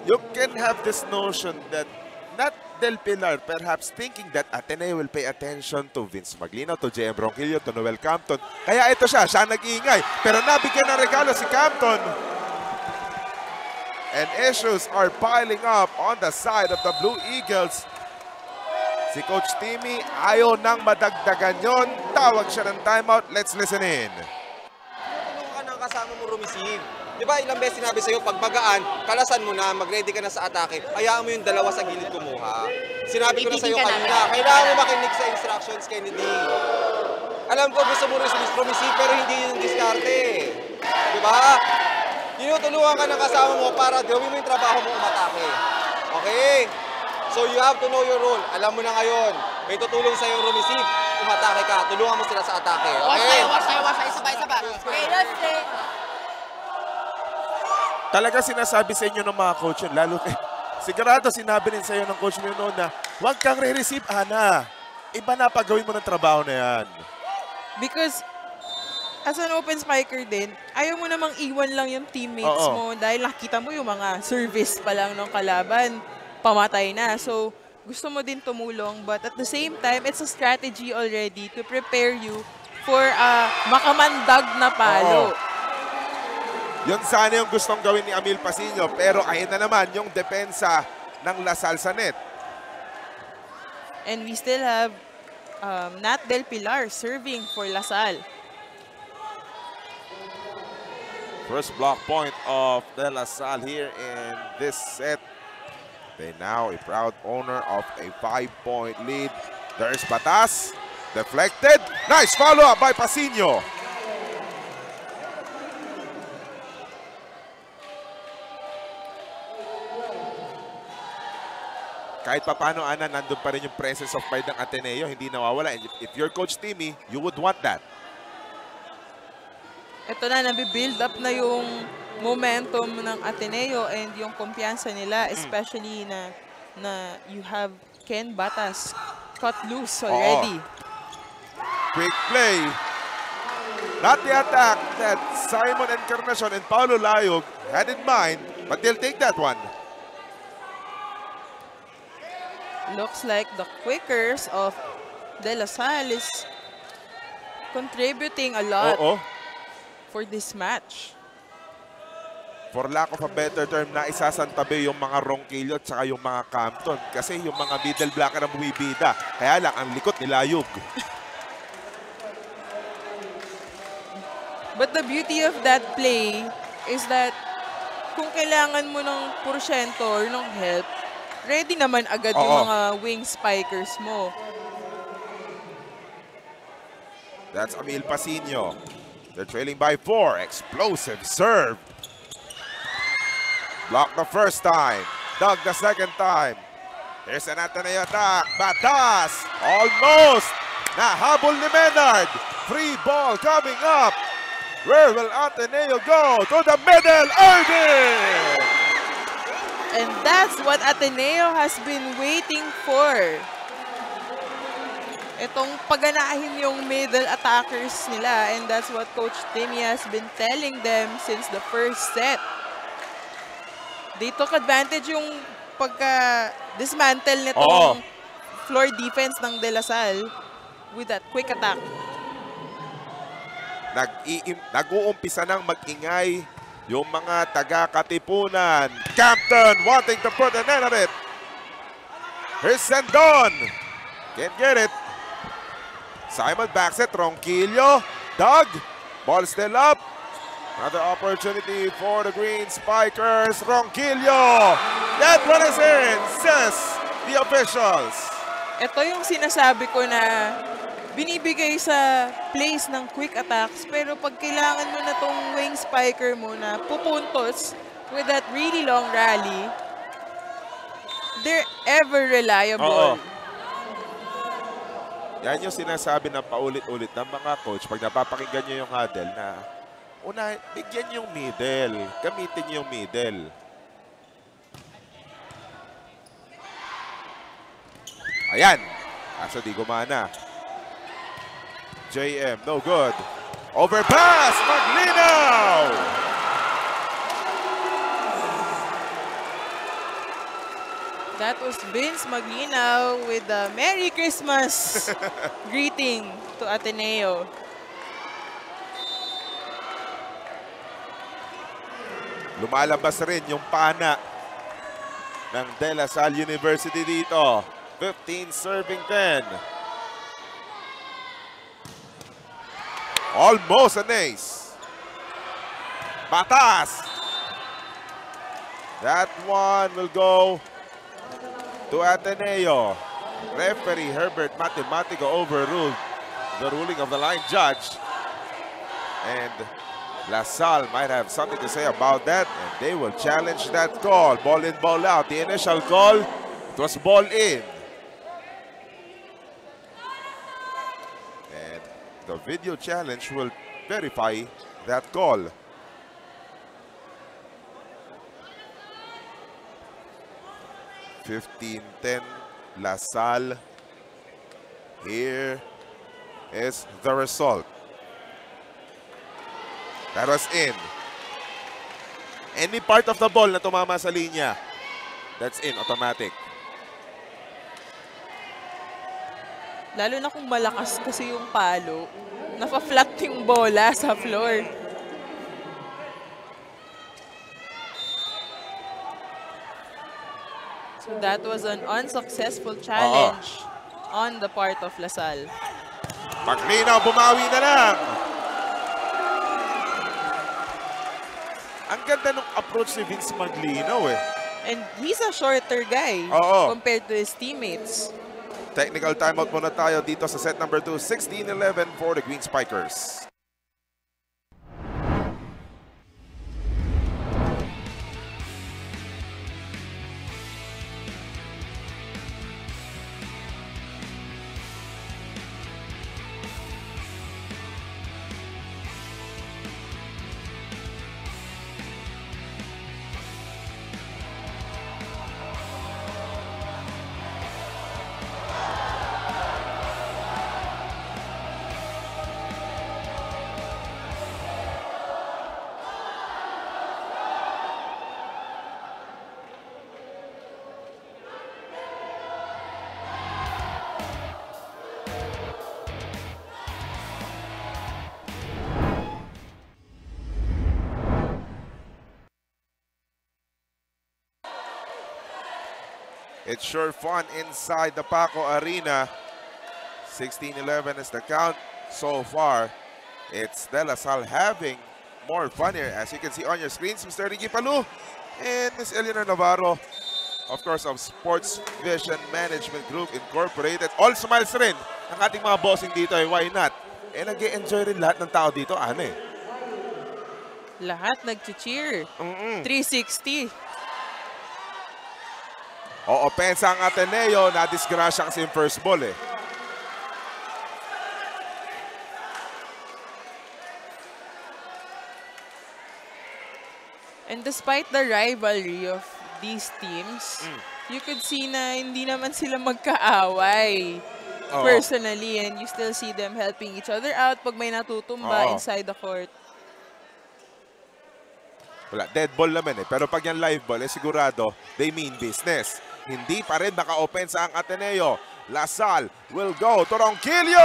You can have this notion that not Del Pilar perhaps thinking that Ateneo will pay attention to Vince Maglino, to JM Ronquillo, to Noel Campton. Kaya ito siya nag-iingay. Pero nabigyan ng regalo si Campton. And issues are piling up on the side of the Blue Eagles. Si Coach Timmy ayaw nang madagdagan yon. Tawag siya ng timeout. Let's listen in. Tulungan ka ng kasama mo rumisib. Di ba ilang beses sinabi sa'yo, pag magaan, kalasan mo na, mag-ready ka na sa atake, hayaan mo yung dalawa sa gilid kumuha. Sinabi ko na sa'yo kanina, kailangan mo makinig sa instructions, Kennedy. Alam ko gusto mo rumisib, pero hindi yung diskarte. Di ba? Tinutulungan ka ng kasama mo para gawin mo yung trabaho mo umatake. Okay? So you have to know your role. Alam mo na ngayon, may tutulong sa'yo rumisib, umatake ka, tulungan mo sila sa atake. Okay? Wasay, sabay. Okay, let's play. Talaga sinasabi sa inyo ng mga coach yun, lalo sigurado sinabi rin sa iyo ng coach nyo noon na huwag kang re-receive, Ana. Iba na pagawin mo ng trabaho na yan. Because as an open spiker din, ayaw mo namang iwan lang yung teammates mo dahil nakita mo yung mga service pa lang ng kalaban, pamatay na. So gusto mo din tumulong, but at the same time, it's a strategy already to prepare you for a makamandag na palo. Yun sana yung gustong gawin ni Amil Pasillo, pero ayun na naman yung depensa ng LaSalle sa net. And we still have Nat Del Pilar serving for LaSalle. First block point of the LaSalle here in this set. They now a proud owner of a 5-point lead. There's Batas. Deflected. Nice follow-up by Pasillo. Kahit papano, Ana, nandun pa rin yung presence of mind ng Ateneo. Hindi nawawala. And if you're Coach Timmy, you would want that. Ito na, nabibuild up na yung momentum ng Ateneo and yung kumpiyansa nila, especially na you have Ken Batas cut loose already. Quick play. Not the attack that Simon Encarnacion and Paulo Layog had in mind, but they'll take that one. Looks like the Quickers of De La Salle is contributing a lot for this match. For lack of a better term, na isasantabi yung mga Ronquillo at saka yung mga Campton. Kasi yung mga middle blocker ang bumibida. Kaya lang, ang likot ni Layog. But the beauty of that play is that kung kailangan mo ng porsyento or ng help, ready naman agad yung mga wing spikers mo. That's Amil Pasillo. They're trailing by 4. Explosive serve. Blocked the first time. Dug the second time. There's an Ateneo attack. Batas. Almost. Nahabol ni Menard. Free ball coming up. Where will Ateneo go? To the middle. Irvin! And that's what Ateneo has been waiting for. Itong paganahin yung middle attackers nila, and that's what Coach Timmy has been telling them since the first set. They took advantage yung pagka-dismantle nitong floor defense ng De La Salle with that quick attack. Nag-uumpisa nang mag-ingay yung mga taga-Katipunan. Captain wanting to put an end on it. Here's Sendon. Can't get it. Simon backs it. Ronquillo. Doug. Ball still up. Another opportunity for the Green Spikers. Ronquillo. That one is in, says the officials. Ito yung sinasabi ko na binibigay sa plays ng quick attacks, pero pag kailangan mo na tong wing spiker mo na pupuntos with that really long rally, they're ever reliable. Yan yung sinasabi ng paulit-ulit ng mga coach pag napapakinggan nyo yung huddle na bigyan yung middle. Gamitin yung middle. Ayan. Kaso di gumana. JM, no good. Overpass, Maglinaw! That was Vince Maglinaw with a Merry Christmas greeting to Ateneo. Lumalabas rin yung pana ng De La Salle University dito. 15 serving 10. Almost an ace. Batas. That one will go to Ateneo. Referee Herbert Matematico overruled the ruling of the line judge. And La Salle might have something to say about that, and they will challenge that call. Ball in, ball out. The initial call, it was ball in. And the video challenge will verify that call. (15-10) La Salle. Here is the result. That was in. Any part of the ball na tumama sa linya, that's in, automatic. Lalo na kung malakas kasi yung palo, nafa-flat yung bola sa floor. So that was an unsuccessful challenge on the part of La Salle. Maglinaw, bumawi na lang. Ang ganda ng approach ni Vince Maglinaw eh. And he's a shorter guy compared to his teammates. Technical timeout muna tayo dito sa set number 2. 16-11 for the Green Spikers. It's sure fun inside the Paco Arena. 16-11 is the count so far. It's De La Salle having more fun here. As you can see on your screens, Mr. Ricky Palu and Ms. Eleanor Navarro, of course, of Sports Vision Management Group Incorporated. All smiles rin ang ating mga bossing dito. Why not? Eh, nag-e-enjoy rin lahat ng tao dito. Ano eh? Lahat nag-cheer. 360. O opensa ang Ateneo, na-disgrasya kasi yung first ball eh. And despite the rivalry of these teams, you could see na hindi naman sila magkaaway personally, and you still see them helping each other out pag may natutumba inside the court. Wala, dead ball naman eh. Pero pag yan live ball, eh sigurado, they mean business. Hindi pa rin naka-opensa ang Ateneo. Lasal will go to Ronquillo!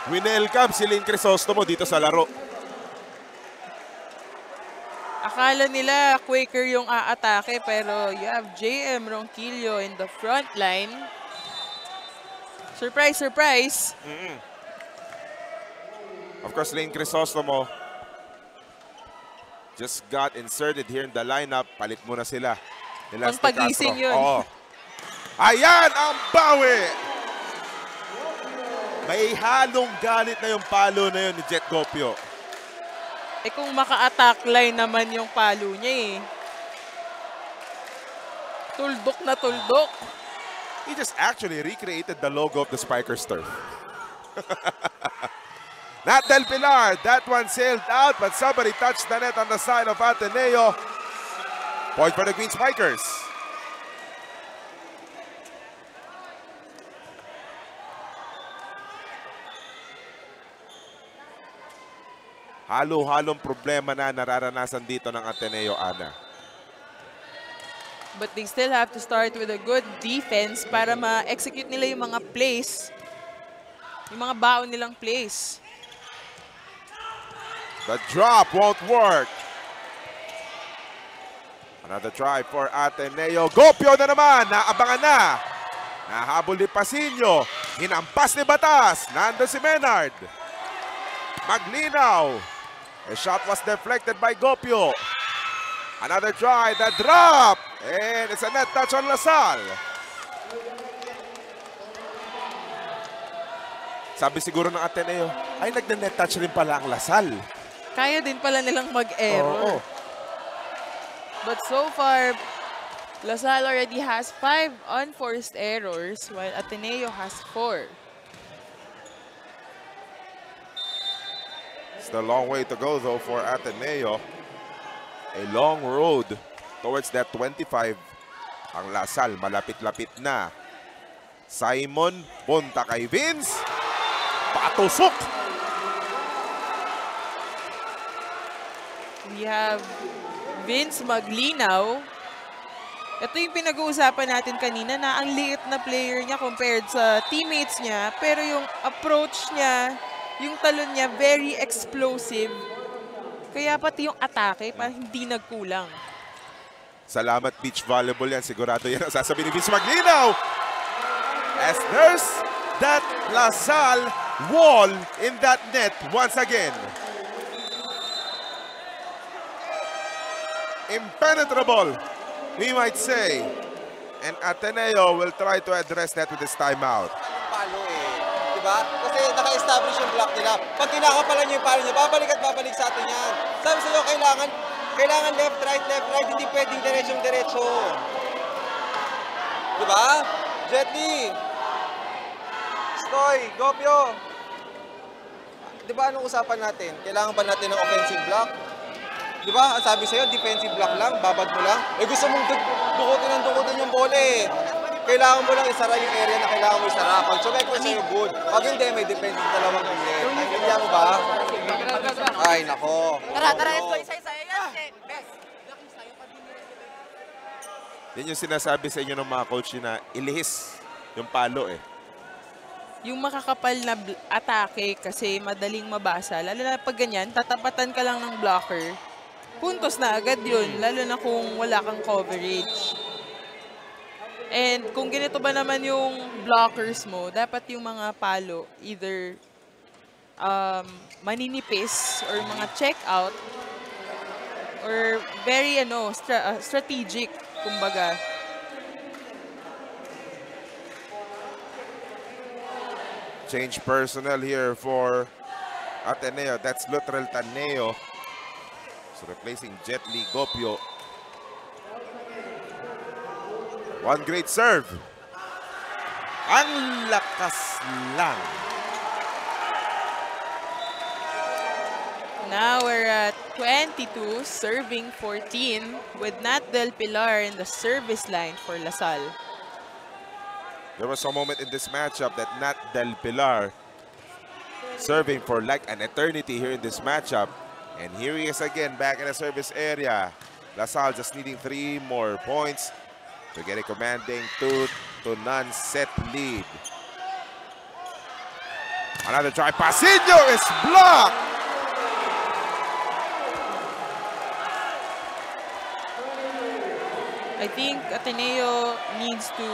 Winelcome si Lynn Crisostomo dito sa laro. Akala nila Quaker yung aatake, pero you have JM Ronquillo in the front line. Surprise, surprise! Of course, Lynn Crisostomo just got inserted here in the lineup. Palit muna sila. Pangpagising yun. Ayan ang bawi! May halong galit na yung palo na yun ni Jet Gopio. Eh kung maka-attack line naman yung palo niya eh. Tuldok na tuldok. He just actually recreated the logo of the Spikers turf. Not Del Pilar. That one sailed out, but somebody touched the net on the side of Ateneo. Point for the Green Spikers. Halo-halong problema na nararanasan dito ng Ateneo, Ana. But they still have to start with a good defense para ma-execute nila yung mga plays. Yung mga baon nilang plays. The drop won't work. Another try for Ateneo. Gopio na naman. Naabangan na. Nahabol ni Pasinyo. Hinampas ni Batas. Nando si Menard. Maglinaw. A shot was deflected by Gopio. Another try. The drop. And it's a net touch on Lasal. Sabi siguro ng Ateneo, ay nagna-net touch rin pala ang Lasal. Kaya din pala nilang mag-error. But so far, Lasal already has 5 unforced errors while Ateneo has 4. Still a long way to go though for Ateneo. A long road towards that 25. Ang Lasal malapit-lapit na. Simon punta kay Vince. Patusok! We have Vince Maglinaw. Ito yung pinag-uusapan natin kanina na ang liit na player niya compared sa teammates niya. Pero yung approach niya, yung talon niya, very explosive. Kaya pati yung atake, parang hindi nagkulang. Salamat beach volleyball yan. Sigurado yan ang sasabihin ni Vince Maglinaw. As there's that Lasal wall in that net once again. Impenetrable, we might say. And Ateneo will try to address that with his timeout. Palo eh. Diba? Kasi naka-establish yung block nila. Pag kinakapalan niyo yung palo niya, babalik at babalik sa atin yan. Sabi sa'yo, kailangan left, right, hindi pwedeng diretso. Diba? Jet Li. Stoy, Gopio. Diba anong usapan natin? Kailangan ba natin ng offensive block? Diba? Ang sabi sa'yo, defensive block lang, babad mo lang. Eh gusto mong dukutin yung bola eh. Kailangan mo lang isara yung area na kailangan mo isara. Pag sumay ko sa'yo, good. Pag hindi, may defensive dalawang ulit. Naintindihan mo ba? Ay, nako. Tara, let's go. Isa-isa. Best. Yan yung sinasabi sa inyo ng mga coach na ilihis yung palo eh. Yung makakapal na atake kasi madaling mabasa. Lalo na pag ganyan, tatapatan ka lang ng blocker. Puntos na agad yun, lalo na kung wala kang coverage. And kung ganito ba naman yung blockers mo, dapat yung mga palo either maninipis or mga check out or very strategic, kumbaga. Change personnel here for Ateneo. That's Luttrell Taneo. So replacing Jet Li Gopio. One great serve. Ang lakas lang. Now we're at 22, serving 14 with Nat Del Pilar in the service line for LaSalle. There was a moment in this matchup that Nat Del Pilar serving for like an eternity here in this matchup. And here he is again back in the service area. LaSalle just needing 3 more points to get a commanding 2-0 set lead. Another try. Pasillo is blocked. I think Ateneo needs to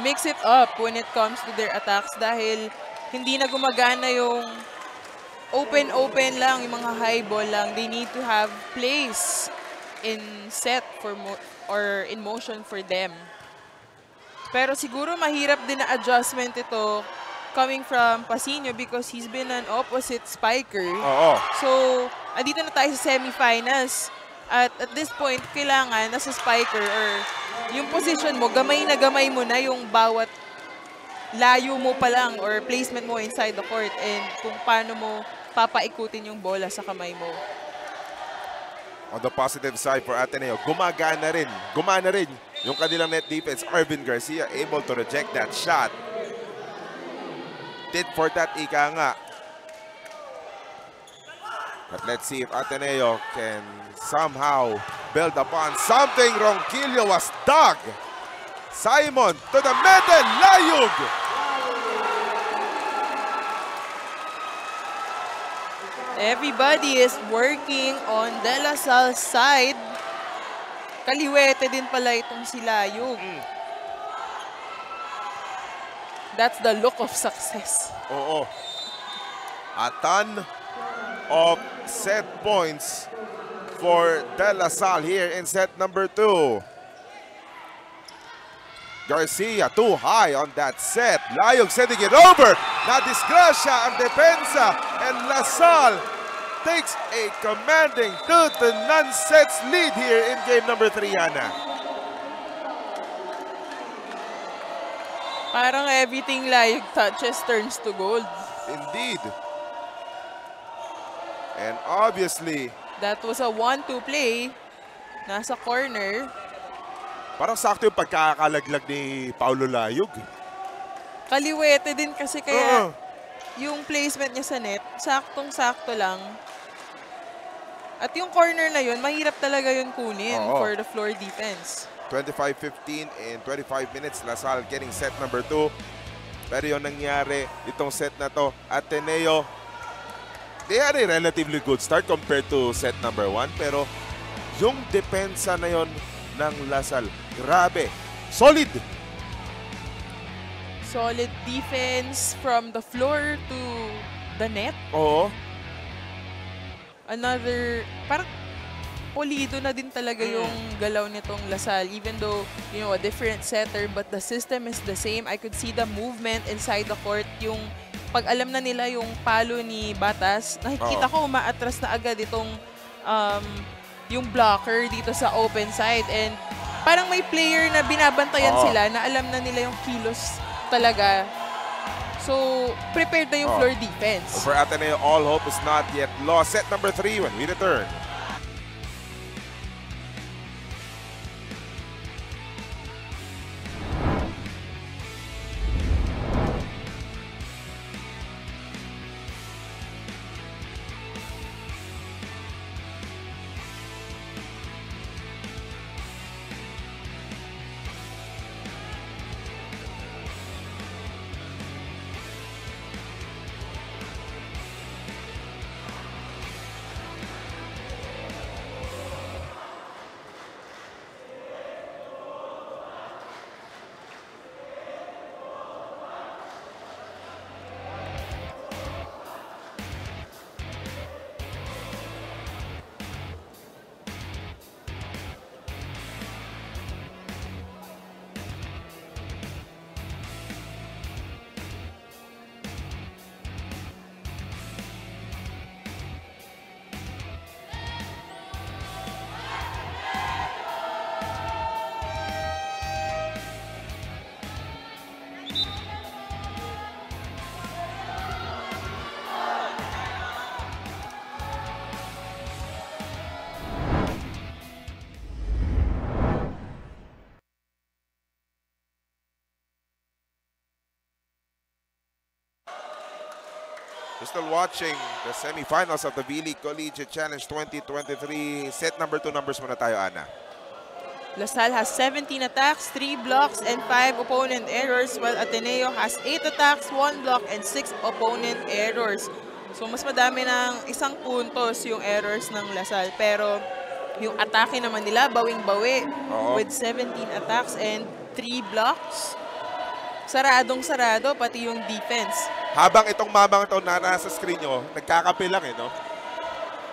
mix it up when it comes to their attacks dahil hindi na gumagana yung open lang, yung mga high ball lang. They need to have plays in set for or in motion for them. Pero siguro mahirap din na adjustment ito coming from Pasinio because he's been an opposite spiker. Oo. So, andito na tayo sa semifinals. At this point, kailangan nasa spiker or yung position mo, gamay na gamay mo na yung bawat layo mo pa lang or placement mo inside the court and kung paano mo papaikutin yung bola sa kamay mo. On the positive side for Ateneo, gumana rin yung kanilang net defense. Arvin Garcia able to reject that shot. Tit for that, ika nga. But let's see if Ateneo can somehow build upon something. Ronquillo was dug. Simon to the middle, layug. Everybody is working on De La Salle's side. Kaliwete din pala itong si Layug. That's the look of success. Oo. A ton of set points for De La Salle here in set number 2. Garcia too high on that set. Layog sending it over. Na-disgrasya ang depensa. And La Salle takes a commanding 2-0 sets lead here in game number 3, Hannah. Parang everything Layog touches turns to gold. Indeed. And obviously, that was a 1-2 play. Nasa corner. Parang sakto yung pagkakakalaglag ni Paulo Layog. Kaliwete din kasi kaya yung placement niya sa net, saktong-sakto lang. At yung corner na yun, mahirap talaga yun kunin for the floor defense. 25-15 in 25 minutes. LaSalle getting set number 2. Pero yung nangyari, itong set na to, Ateneo, they had a relatively good start compared to set number 1. Pero yung depensa na yon ng LaSalle, grabe. Solid. Solid defense from the floor to the net. Oo. Another, parang polido na din talaga yung galaw nitong LaSalle. Even though, you know, a different setter, but the system is the same. I could see the movement inside the court. Yung pag alam na nila yung palo ni Batas, nakikita ko umaatras na agad itong yung blocker dito sa open side. And parang may player na binabantayan sila na alam na nila yung kilos talaga. So, prepared na yung floor defense. For Ateneo, all hope is not yet lost. Set number 3 when we return. You're still watching the semifinals of the V-League Collegiate Challenge 2023. Set number 2 numbers muna tayo, Ana. LaSalle has 17 attacks, 3 blocks, and 5 opponent errors, while Ateneo has 8 attacks, 1 block, and 6 opponent errors. So, mas madami ng isang puntos yung errors ng LaSalle. Pero, yung atake naman nila, bawing-bawi with 17 attacks and 3 blocks. Saradong-sarado, pati yung defense. Habang itong mamang ito na nasa screen nyo, nagkakape lang no?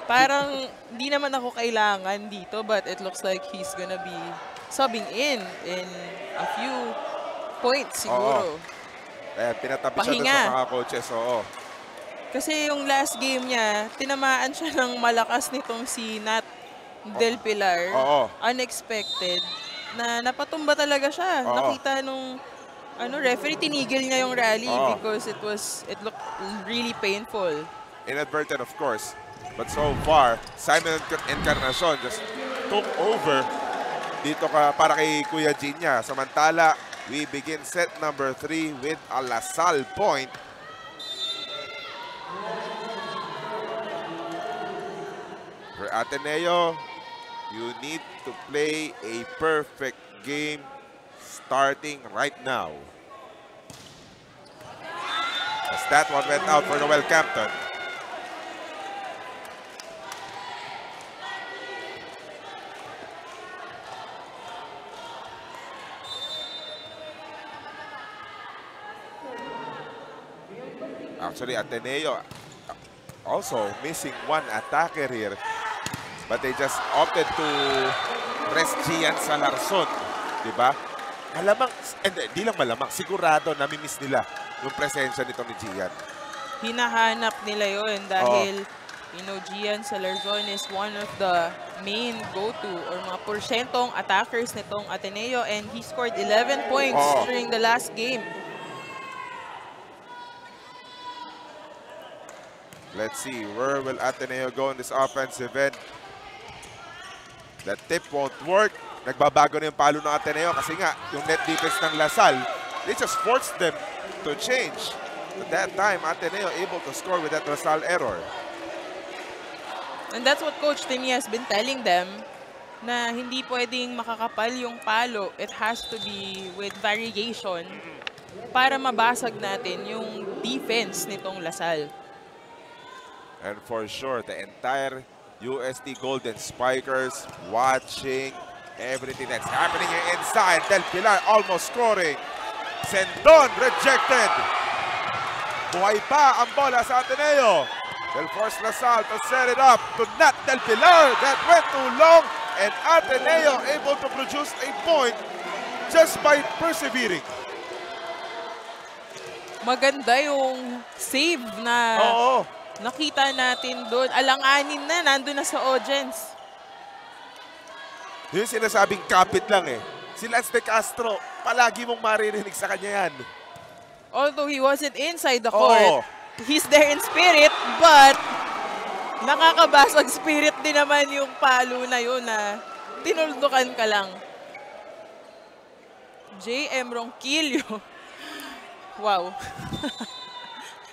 Parang hindi naman ako kailangan dito, but it looks like he's gonna be subbing in a few points siguro. Kaya pinatabi siya doon sa mga coaches, Kasi yung last game niya, tinamaan siya ng malakas nitong si Nat Del Pilar. Unexpected. Na napatumba talaga siya. Nakita nung referee, tinigil niya yung rally because it looked really painful. Inadvertent, of course. But so far, Simon Encarnacion just took over dito para kay Kuya Ginya. Samantala, we begin set number 3 with a LaSalle point. For Ateneo, you need to play a perfect game starting right now. As that one went out for Noel Campton. Actually, Ateneo also missing one attacker here. But they just opted to rest Gian Salarson. Diba? Malamang, di lang malamang, sigurado namimiss nila yung presensya nito ni Gian. Hinahanap nila yun dahil, Gian Salarson is one of the main go-to or mga porsyentong attackers nitong Ateneo, and he scored 11 points during the last game. Let's see, where will Ateneo go in this offensive end? The tip won't work. Nagbabago na yung palo ng Ateneo kasi nga, yung net defense ng LaSalle, they just forced them to change. At that time, Ateneo able to score with that LaSalle error. And that's what Coach Timmy has been telling them, na hindi pwedeng makakapal yung palo. It has to be with variation para mabasag natin yung defense nitong LaSalle. And for sure, the entire UST Golden Spikers watching everything that's happening here inside. Del Pilar almost scoring. Sendon rejected. Buhay pa ang bola sa Ateneo. They'll force LaSalle to set it up to Nat Del Pilar. That went too long, and Ateneo able to produce a point just by persevering. Maganda yung save na nakita natin doon. Alanganin na, nandun na sa audience. Yung sinasabing kapit lang Si Lance De Castro, palagi mong maririnig sa kanya yan. Although he wasn't inside the court, he's there in spirit, but nakakabasag spirit din naman yung palo na yun na tinuldukan ka lang. J.M. Ronquillo. Wow.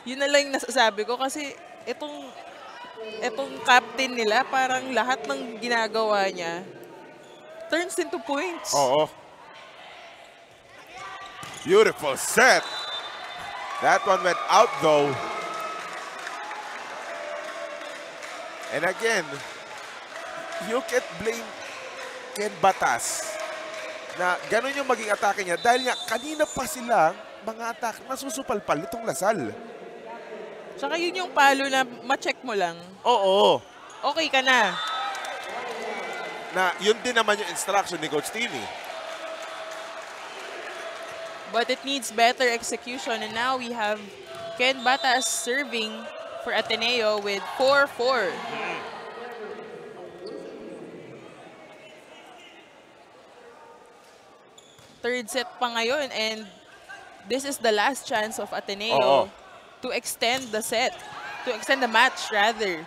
Yun na lang yung nasasabi ko kasi itong captain nila, parang lahat ng ginagawa niya turns into points. Beautiful set. That one went out though. And again, you can't blame Ken Batas na ganun yung maging atake niya dahil nga kanina pa sila mga atake nasusupalpal itong LaSalle. Tsaka yun yung palo na ma-check mo lang. Okay ka na. Na yun din naman yung instruction ni Coach Timmy. But it needs better execution, and now we have Ken Batas serving for Ateneo with 4-4. Third set pa ngayon, and this is the last chance of Ateneo to extend the set, to extend the match rather.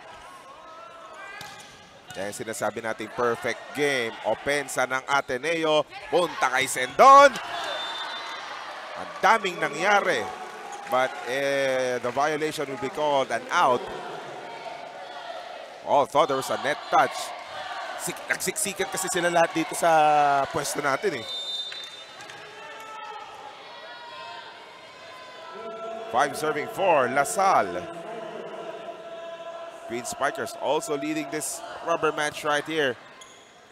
Yan yung sinasabi natin, perfect game. Opensa ng Ateneo, punta kay Sendon. Ang daming nangyari. But the violation will be called an out. Oh, thought there was a net touch. Nagsiksikan kasi sila lahat dito sa pwesto natin eh. 5 serving for Salle. Green Spikers also leading this rubber match right here.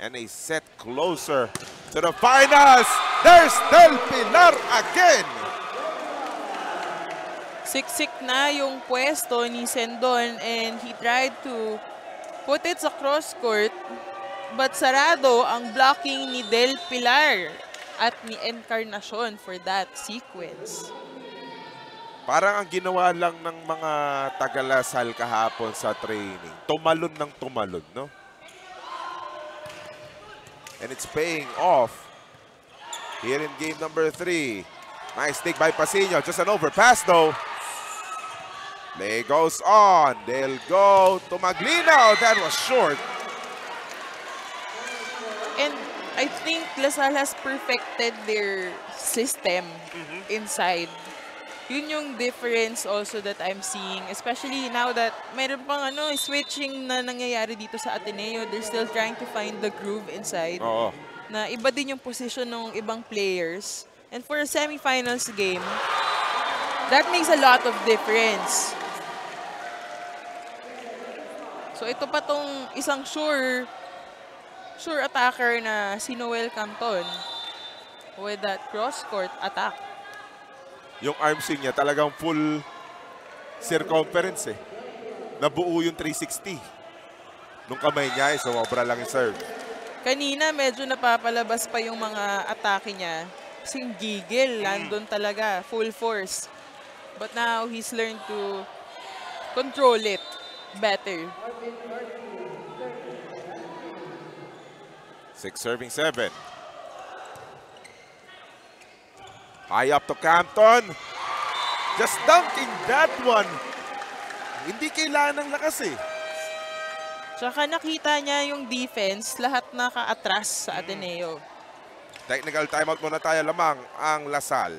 And a set closer to the finals. There's Del Pilar again. Siksik na yung pwesto ni Sendon and he tried to put it sa cross court. But sarado ang blocking ni Del Pilar at ni Encarnacion for that sequence. Parang ang ginawa lang ng mga taga-Lasal kahapon sa training. Tumalon ng tumalon, no? And it's paying off here in game number 3. Nice take by Pasino. Just an overpass though. Play goes on. They'll go to Maglino. That was short. And I think Lasal has perfected their system inside. Yun yung difference also that I'm seeing, especially now that mayroon pang switching na nangyayari dito sa Ateneo. They're still trying to find the groove inside. Oo. Na iba din yung position ng ibang players. And for a semifinals game, that makes a lot of difference. So ito pa tong isang sure attacker na si Noel Campton with that cross-court attack. Yung arm swing niya talagang full circumference eh. Nabuo yung 360. Nung kamay niya ay sumobra lang yung serve. Kanina medyo napapalabas pa yung mga atake niya. Kasing gigil, nandun talaga, full force. But now he's learned to control it better. 6 serving 7. High up to Campton. Just dunking that one. Hindi kailangan ng lakas eh. Tsaka nakita niya yung defense, lahat naka-atras sa Ateneo. Technical timeout muna tayo, lamang ang Lasal.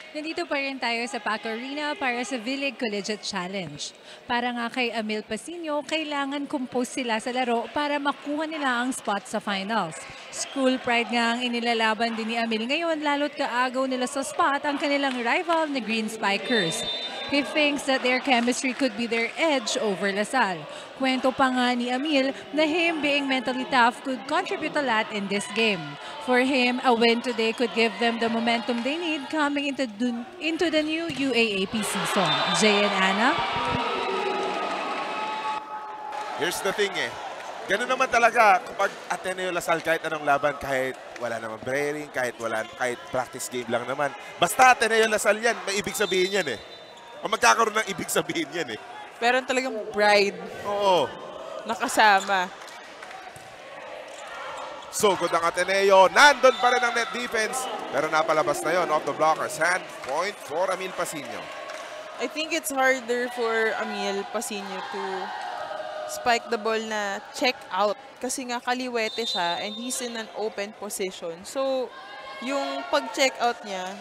Nandito pa rin tayo sa Paco Arena para sa Villig Collegiate Challenge. Para nga kay Amil Pasino, kailangan compose sila sa laro para makuha nila ang spot sa finals. School pride nga ang inilalaban din ni Amil ngayon, lalo't kaagaw nila sa spot ang kanilang rival na Green Spikers. He thinks that their chemistry could be their edge over Lasal. Kwento pa nga ni Amil na him being mentally tough could contribute a lot in this game. For him, a win today could give them the momentum they need coming into the new UAAP season. Jay and Anna? Here's the thing eh. Ganun naman talaga kapag Ateneo Lasal, kahit anong laban, kahit wala naman brairing, kahit practice game lang naman. Basta Ateneo Lasal yan, may ibig sabihin yan eh. O magkakaroon ng ibig sabihin yan eh. Pero talagang pride. Oo. Nakasama. So good ang Ateneo. Nandun pa rin ang net defense. Pero napalabas na yon off the blocker's hand. Point for Amil Pasino. I think it's harder for Amil Pasino to spike the ball na check out. Kasi nga kaliwete siya and he's in an open position. So yung pag-check out niya,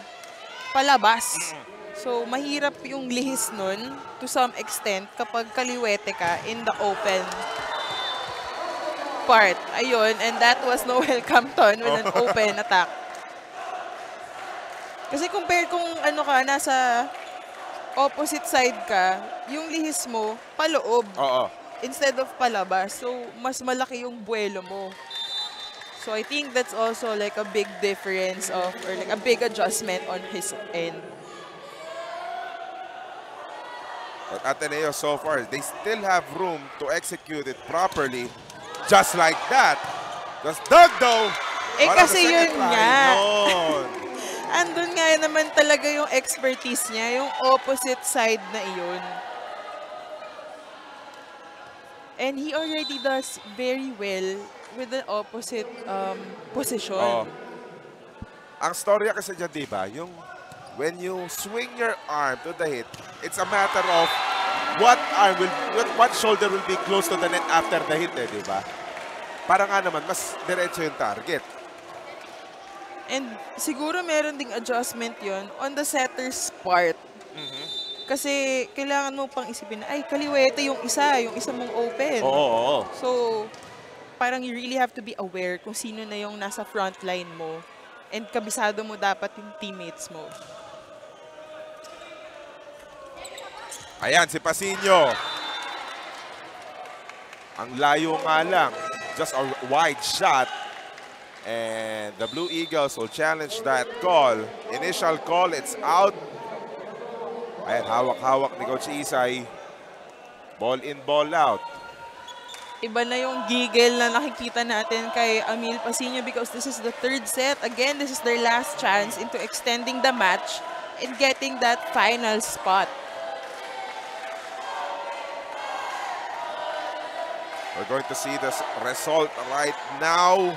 palabas. So, mahirap yung lihis nun to some extent kapag kaliwete ka in the open part. Ayun, and that was Noel Campton with an open attack. Kasi compare kung nasa opposite side ka, yung lihis mo, paloob. Oo. Instead of palabas. So, mas malaki yung buwelo mo. So, I think that's also like a big difference of, or like a big adjustment on his end. But Ateneo so far, they still have room to execute it properly. Just like that. Just dug though. Eh Para sa kasi second yun try. nga. Yun. Andun nga naman talaga yung expertise niya, yung opposite side na iyon. And he already does very well with the opposite position. Oo. Ang storya kasi dyan, di ba? Yung when you swing your arm to the hit, it's a matter of what shoulder will be close to the net after the hit, eh, di ba? Para nga naman, mas diretso yung target. And siguro meron ding adjustment yon on the setter's part. Kasi kailangan mo pang isipin, ay, kaliwete yung isa mong open. Oo. So, parang you really have to be aware kung sino na yung nasa front line mo. And kabisado mo dapat yung teammates mo. Ayan, si Pasinio. Ang layo nga lang. Just a wide shot. And the Blue Eagles will challenge that call. Initial call, it's out. Ayan, hawak-hawak ni Coach Isay. Ball in, ball out. Iba na yung giggle na nakikita natin kay Amil Pasinio because this is the third set. Again, this is their last chance into extending the match and getting that final spot. We're going to see the result right now.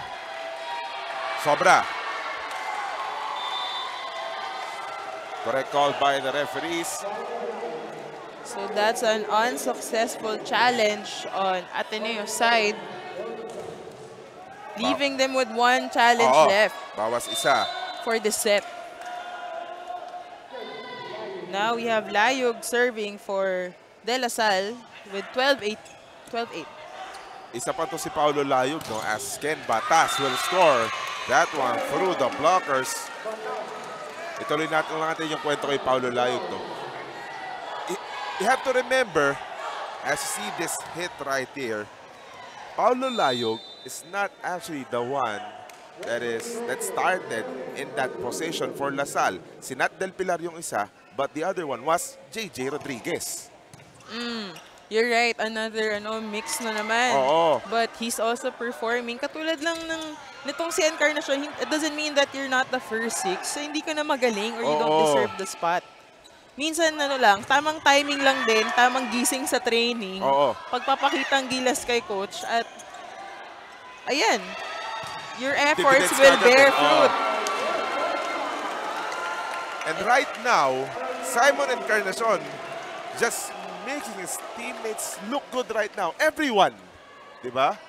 Sobra. Correct call by the referees. So that's an unsuccessful challenge on Ateneo's side. Leaving them with one challenge left Bawas isa. for the set. Now we have Layug serving for De La Salle with 12-8. 12-8. Isa pa to si Paulo Layug, no? As Ken Batas will score that one through the blockers. Ituloy natin yung kwento kay Paulo Layug, no? You have to remember, as you see this hit right here, Paulo Layug is not actually the one that started in that position for La Salle. Si Nat Del Pilar yung isa, but the other one was JJ Rodriguez. You're right, another mix na naman. Oo. But he's also performing. Katulad lang nitong si Encarnacion, it doesn't mean that you're not the first six. So hindi ka na magaling or you don't deserve the spot. Minsan tamang timing lang din, tamang gising sa training. Oo. Pagpapakitang gilas kay coach at ayan, your efforts Dividends will kagad bear eh. fruit. And right now, Simon Encarnacion just making his teammates look good right now. Everyone. Diba?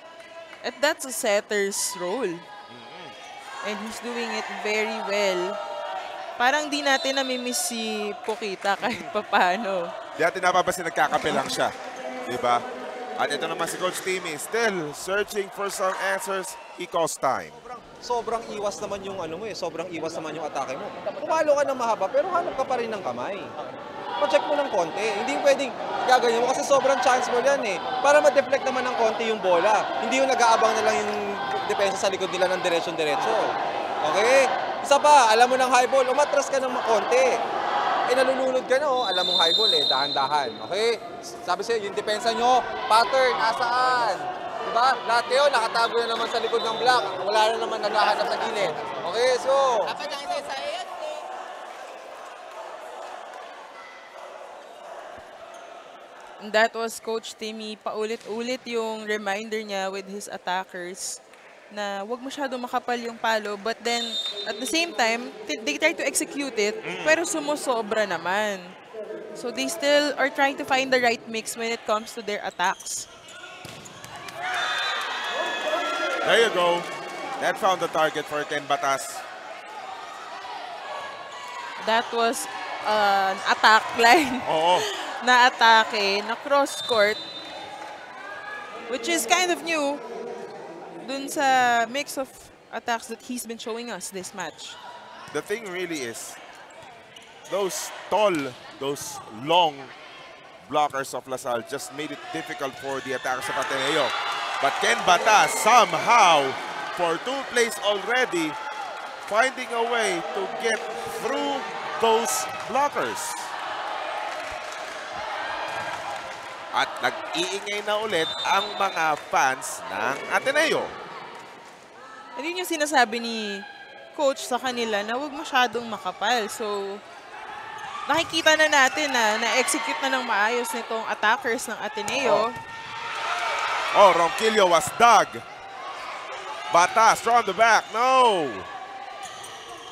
At that's a setter's role. And he's doing it very well. Parang di natin namimiss si Pokita kahit papano. Di natin napapansin nagkakape lang siya. Diba? At ito naman si Coach Timmy, still searching for some answers. He calls time. Sobrang iwas naman yung sobrang iwas naman yung atake mo. Pumalo ka ng mahaba pero hanap ka pa rin ng kamay. Pa-check mo ng konti. Hindi pwedeng gaganyan mo kasi sobrang chance mo yan eh. Para ma-deflect naman ng konti yung bola. Hindi yung nag-aabang na lang yung depensa sa likod nila ng diretsyon-diretso. Okay? Isa pa, alam mo ng high ball, umatras ka ng konti. Eh nalulunod ka na alam mong high ball dahan-dahan. Okay? Sabi sa'yo, yung depensa nyo, pattern, nasaan? Diba? Lahat kayo, nakatago na naman sa likod ng block. Wala na naman naghahanap sa gilid. Okay, so... That was Coach Timmy. Paulit-ulit yung reminder niya with his attackers na wag masyado makapal yung palo. But then, at the same time, they try to execute it, pero sumusobra naman. So they still are trying to find the right mix when it comes to their attacks. There you go. That found the target for Ken Batas. That was an attack line. Oo. Na atake, na cross court, which is kind of new dun sa mix of attacks that he's been showing us this match. The thing really is, those tall, those long blockers of LaSalle just made it difficult for the attackers of Ateneo. But Ken Batas somehow, for 2 plays already, finding a way to get through those blockers. At nag-iingay na ulit ang mga fans ng Ateneo. Hindi yung sinasabi ni coach sa kanila na huwag masyadong makapal. So, nakikita na natin na na-execute na ng maayos nitong attackers ng Ateneo. Oh, Ronquillo was dug. Batas from the back. No.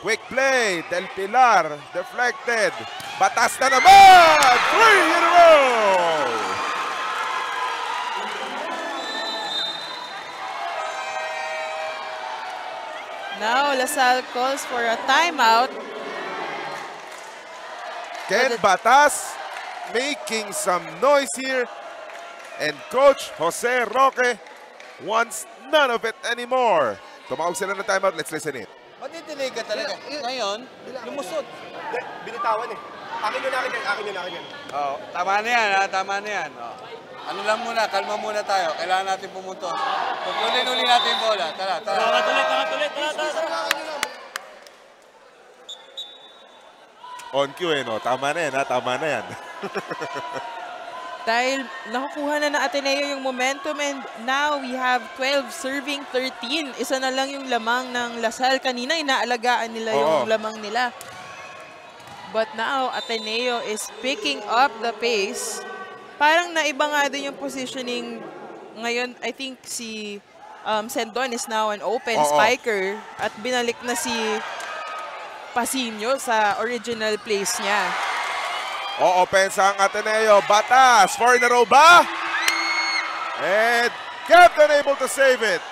Quick play. Del Pilar deflected. Batas na naman. 3 in a row. Now, LaSalle calls for a timeout. Ken Batas making some noise here. And Coach Jose Roque wants none of it anymore. Tumawag sila ng timeout. Let's listen in. Madidelay ka talaga. Ngayon, lumusot. Binitawan eh. Akin yun. Oh, tama na yan, ha? Tama na yan. Oh. Ano lang muna, kalma muna tayo. Kailangan natin pumuntos. Pagkulin-uli natin yung bola. Tara. On cue no? Tama na yan, ha? Tama na yan. Dahil nakukuha na ng Ateneo yung momentum and now we have 12 serving 13. Isa na lang yung lamang ng LaSalle. Kanina inaalagaan nila yung lamang nila. But now Ateneo is picking up the pace. Parang naiba nga din yung positioning ngayon. I think si Sendon is now an open spiker at binalik na si Pasinio sa original place niya. Opensa ang Ateneo. Batas. 4 in a row ba? And kept unable to save it.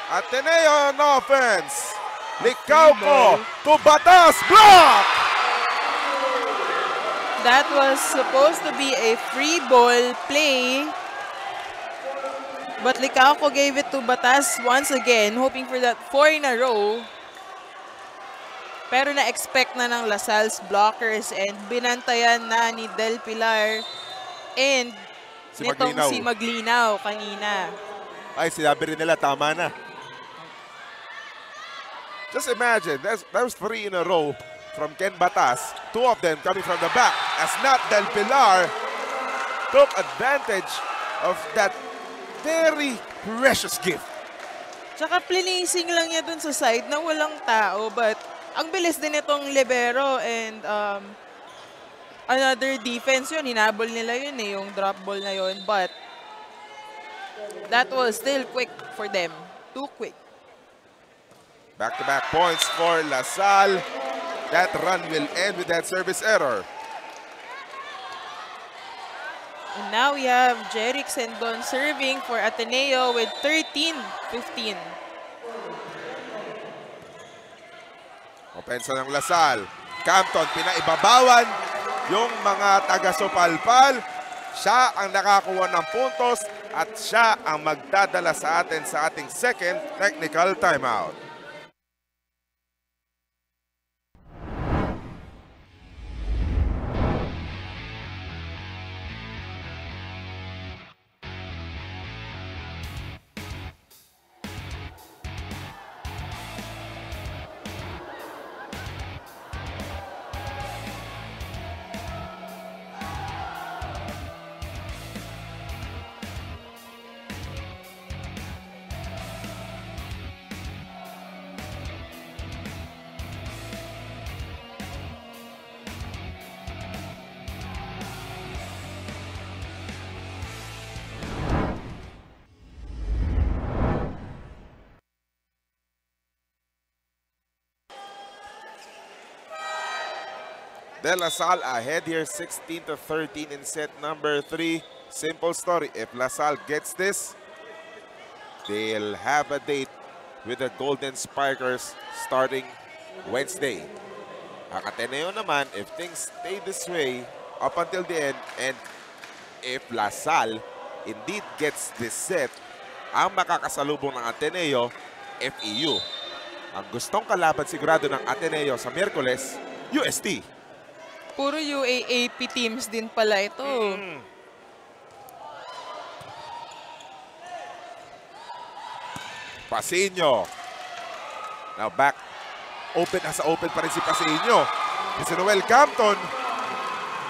Ateneo on offense. Licauco to Batas. Block! That was supposed to be a free ball play. But Licauco gave it to Batas once again, hoping for that 4 in a row. Pero na-expect na ng LaSalle's blockers and binantayan na ni Del Pilar and nitong si Maglinaw kanina. Ay, sinabi rin nila, tama na. Just imagine, that was 3 in a row from Ken Batas. 2 of them coming from the back. As not Del Pilar took advantage of that very precious gift. Tsaka plinising lang niya dun sa side na walang tao, but ang bilis din itong libero and another defense yun. Hinabol nila yun eh, yung drop ball na yun. But that was still quick for them. Too quick. Back-to-back points for LaSalle. That run will end with that service error. And now we have Jerick Sendon serving for Ateneo with 13-15. Opensa ng LaSalle. Campton, pinaibabawan yung mga taga-Supalpal. Siya ang nakakuha ng puntos at siya ang magdadala sa atin sa ating second technical timeout. De La Salle ahead here 16-13 in set number 3. Simple story. If La Salle gets this, they'll have a date with the Golden Spikers starting Wednesday. Ang Ateneo naman, if things stay this way up until the end, and if La Salle indeed gets this set, ang makakasalubong ng Ateneo, FEU. Ang gustong kalaban sigurado ng Ateneo sa Miyerkules UST. Puro UAAP teams din pala ito. Pasino. Now back. Open, nasa open pa rin si Pasino. Si Noel Campton.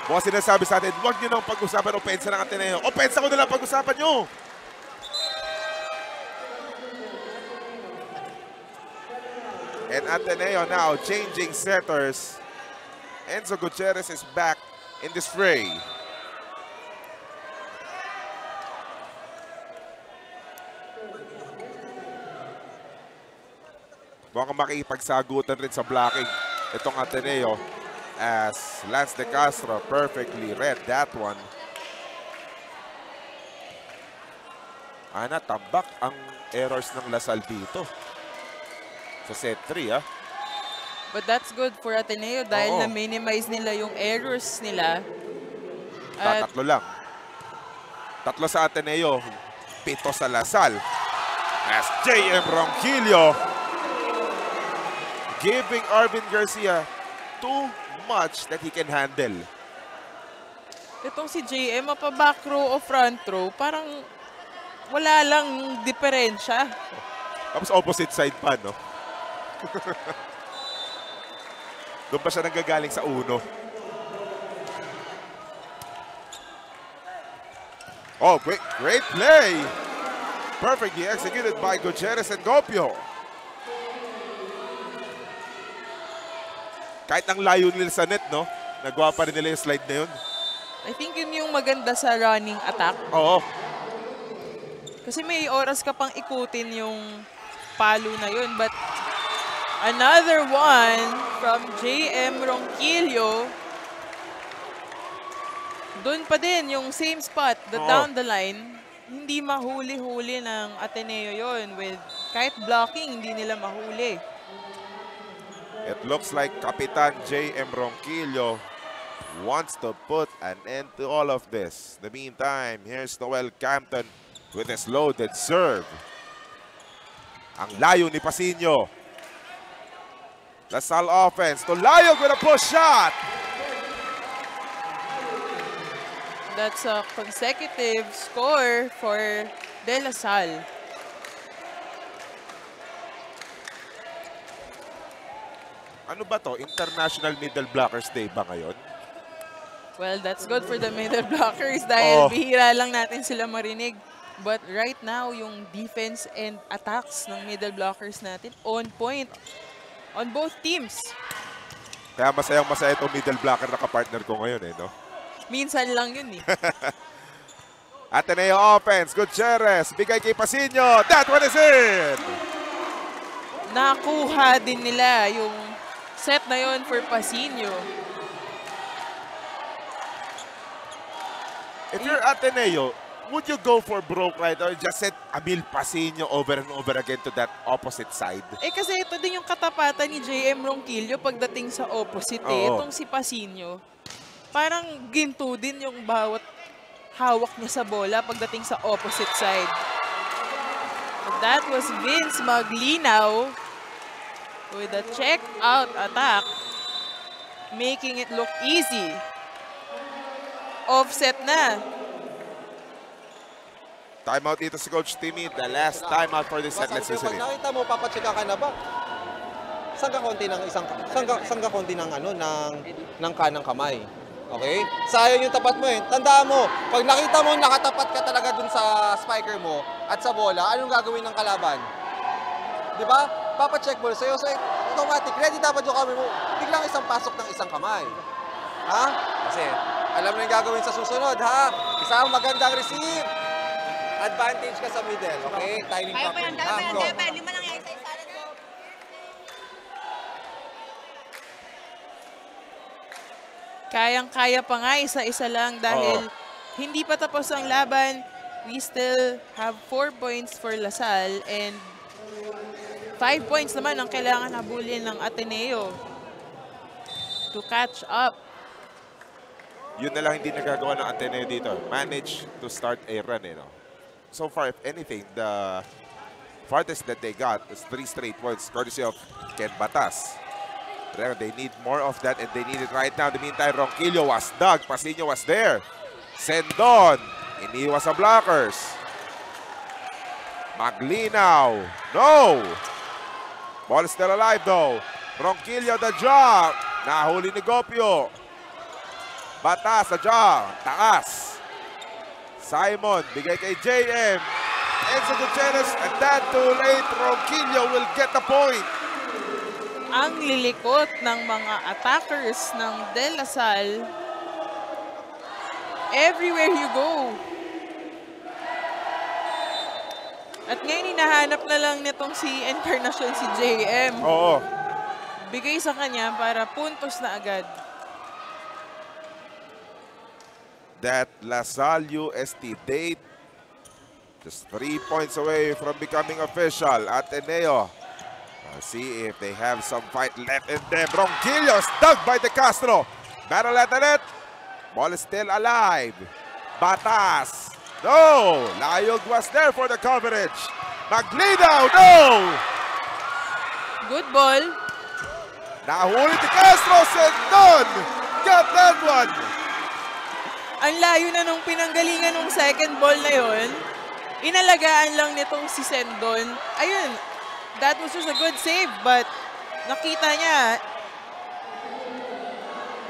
Bukas sinasabi sa atin, huwag nyo nang pag-usapan opensa ng Ateneo. Opensa ko na lang pag-usapan nyo. And Ateneo now changing setters. Enzo Gutierrez is back in this fray. Mukhang makikipagsagutan rin sa blocking itong Ateneo as Lance De Castro perfectly read that one. Tambak ang errors ng Lasal dito sa set 3, But that's good for Ateneo dahil na-minimize nila yung errors nila. At Tatlo lang. Tatlo sa Ateneo, 7 sa Lasal. As JM Ronquillo giving Arvin Garcia too much that he can handle. itong si JM, mapa back row o front row, parang wala lang diferensya. Tapos opposite side pa, no? Doon pa siya nanggagaling sa uno. Oh, great play! Perfectly executed by Gutierrez and Gopio. Kahit ang layo nila sa net, no? Nagawa pa rin nila yung slide na yun. I think yun yung maganda sa running attack. Oo. Kasi may oras ka pang ikutin yung palo na yun. But another one from JM Ronquillo. Doon pa din yung same spot, down the line. Hindi mahuli-huli ng Ateneo yun. With kahit blocking, hindi nila mahuli. It looks like Kapitan J.M. Ronquillo wants to put an end to all of this. In the meantime, here's Noel Campton with his loaded serve. Ang layo ni Pasino. Lasal offense. Tulayog with a push shot. That's a consecutive score for De La Salle. Ano ba to? International Middle Blockers Day ba ngayon? Well, that's good for the middle blockers dahil bihira lang natin sila marinig. But right now, yung defense and attacks ng middle blockers natin on point on both teams. Kaya masayang-masaya itong middle blocker na kapartner ko ngayon, no? Minsan lang yun, Ateneo offense, Gutierrez, bigay kay Pasino. That one is in! Nakuha din nila yung set na yun for Pasino. If you're Ateneo, would you go for broke right or just set Abil Pasino over and over again to that opposite side? Kasi ito din yung katapatan ni JM Ronquillo pagdating sa opposite. Itong si Pasino, parang ginto din yung bawat hawak niya sa bola pagdating sa opposite side. But that was Vince Maglinaw with a check-out attack, making it look easy. Offset na. Timeout dito si Coach Timmy. The last timeout for this set. Let's listen in. Pag nakita mo, papachika ka na ba? Saan ka konti ng ng kanang kamay? Okay? Sayang yung tapat mo Tandaan mo, pag nakita mo nakatapat ka talaga dun sa spiker mo at sa bola, anong gagawin ng kalaban? Di ba? Papacheck ball sa'yo. So, automatic, ready dapat yung kamay mo. Biglang isang pasok ng isang kamay. Ha? Kasi, alam mo yung gagawin sa susunod, ha? Isang magandang receive. Advantage ka sa middle, okay? Timing pa. Lima lang yan, isa-isa. Let's go. Kayang-kaya pa nga, isa-isa lang dahil hindi pa tapos ang laban. We still have 4 points for Lasal and 5 points naman ang kailangan habulin ng Ateneo to catch up. Yun na lang hindi nagagawa ng Ateneo dito. Manage to start a run, So far, if anything, the farthest that they got is 3 straight points courtesy of Ken Batas. They need more of that, and they need it right now. In the meantime, Ronquillo was dug. Pasino was there. Sendon. Iniwas sa blockers. Maglinaw. No! Ball still alive though. Ronquillo the drop. Nahuli ni Gopio. Batas sa drop. Taas. Simon. Bigay kay JM. Enzo Gutierrez. And that too late. Ronquillo will get the point. Ang lilikot ng mga attackers ng De La Salle. Everywhere you go. At ngayon, hinahanap na lang nitong si Encarnacion, si JM. Oo. Bigay sa kanya para puntos na agad. That La Salle UST date. Just 3 points away from becoming official. Ateneo. See if they have some fight left in them. Ronquillo dug by De Castro. Battle at the net. Ball is still alive. Batas. No! Layog was there for the coverage. Maglinaw, no! Good ball. Nahuli De Castro. Sendon got that one. Ang layo na nung pinanggalingan ng second ball na yon. Inalagaan lang nitong si Sendon. Ayun, that was just a good save, but nakita niya,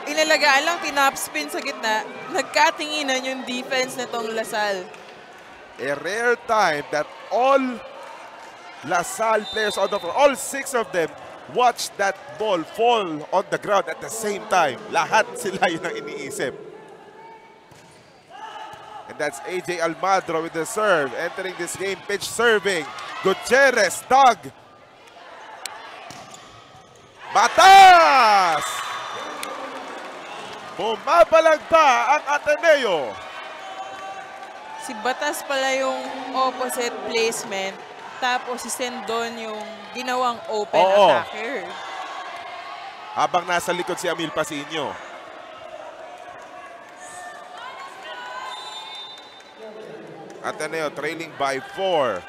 inalagaan lang, tinopspin sa gitna, nagkatinginan yung defense nitong La Salle. A rare time that all La Salle players on the floor, all 6 of them, watched that ball fall on the ground at the same time. Lahat sila yun ang iniisip. And that's AJ Almadro with the serve. Entering this game, pitch serving. Gutierrez, dug. Batas! Bumabalag pa ang Ateneo. Si Batas pala yung opposite placement. Tapos si Sendon yung ginawang open attacker. Habang nasa likod si Amil Pasino. Ateneo trailing by 4.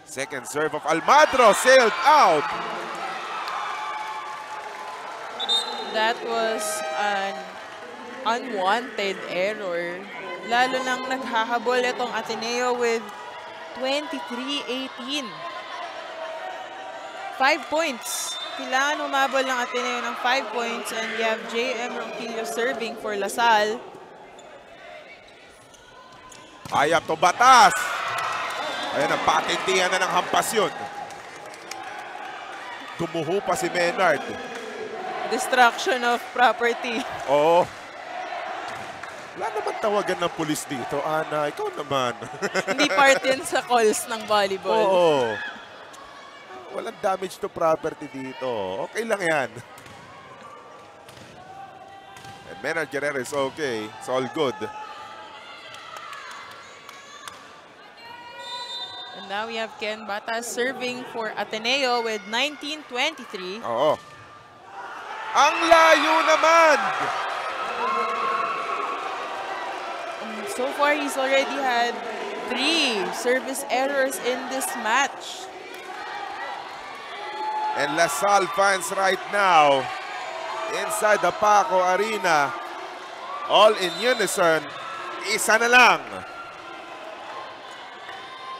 Second serve of Almadro sailed out. That was an unwanted error. Lalo nang naghahabol itong Ateneo with 23-18. 5 points. Kailangan umabol ng Ateneo ng 5 points, and you have JM Ronquillo serving for La Salle. Ayap to Batas. Ayan, ang patintihan na ng hampas yun. Tumuho pa si Menard. Destruction of property. Oo. Wala naman tawagan ng pulis dito, Ana. Ikaw naman. Hindi part yun sa calls ng volleyball. Oo. Walang damage to property dito. Okay lang yan. And Menard Guerrero is okay. It's all good. And now we have Ken Batas serving for Ateneo with 19-23. Oo. Ang layo naman! So far, he's already had 3 service errors in this match. And La Salle fans right now inside the Paco Arena, all in unison, isa na lang.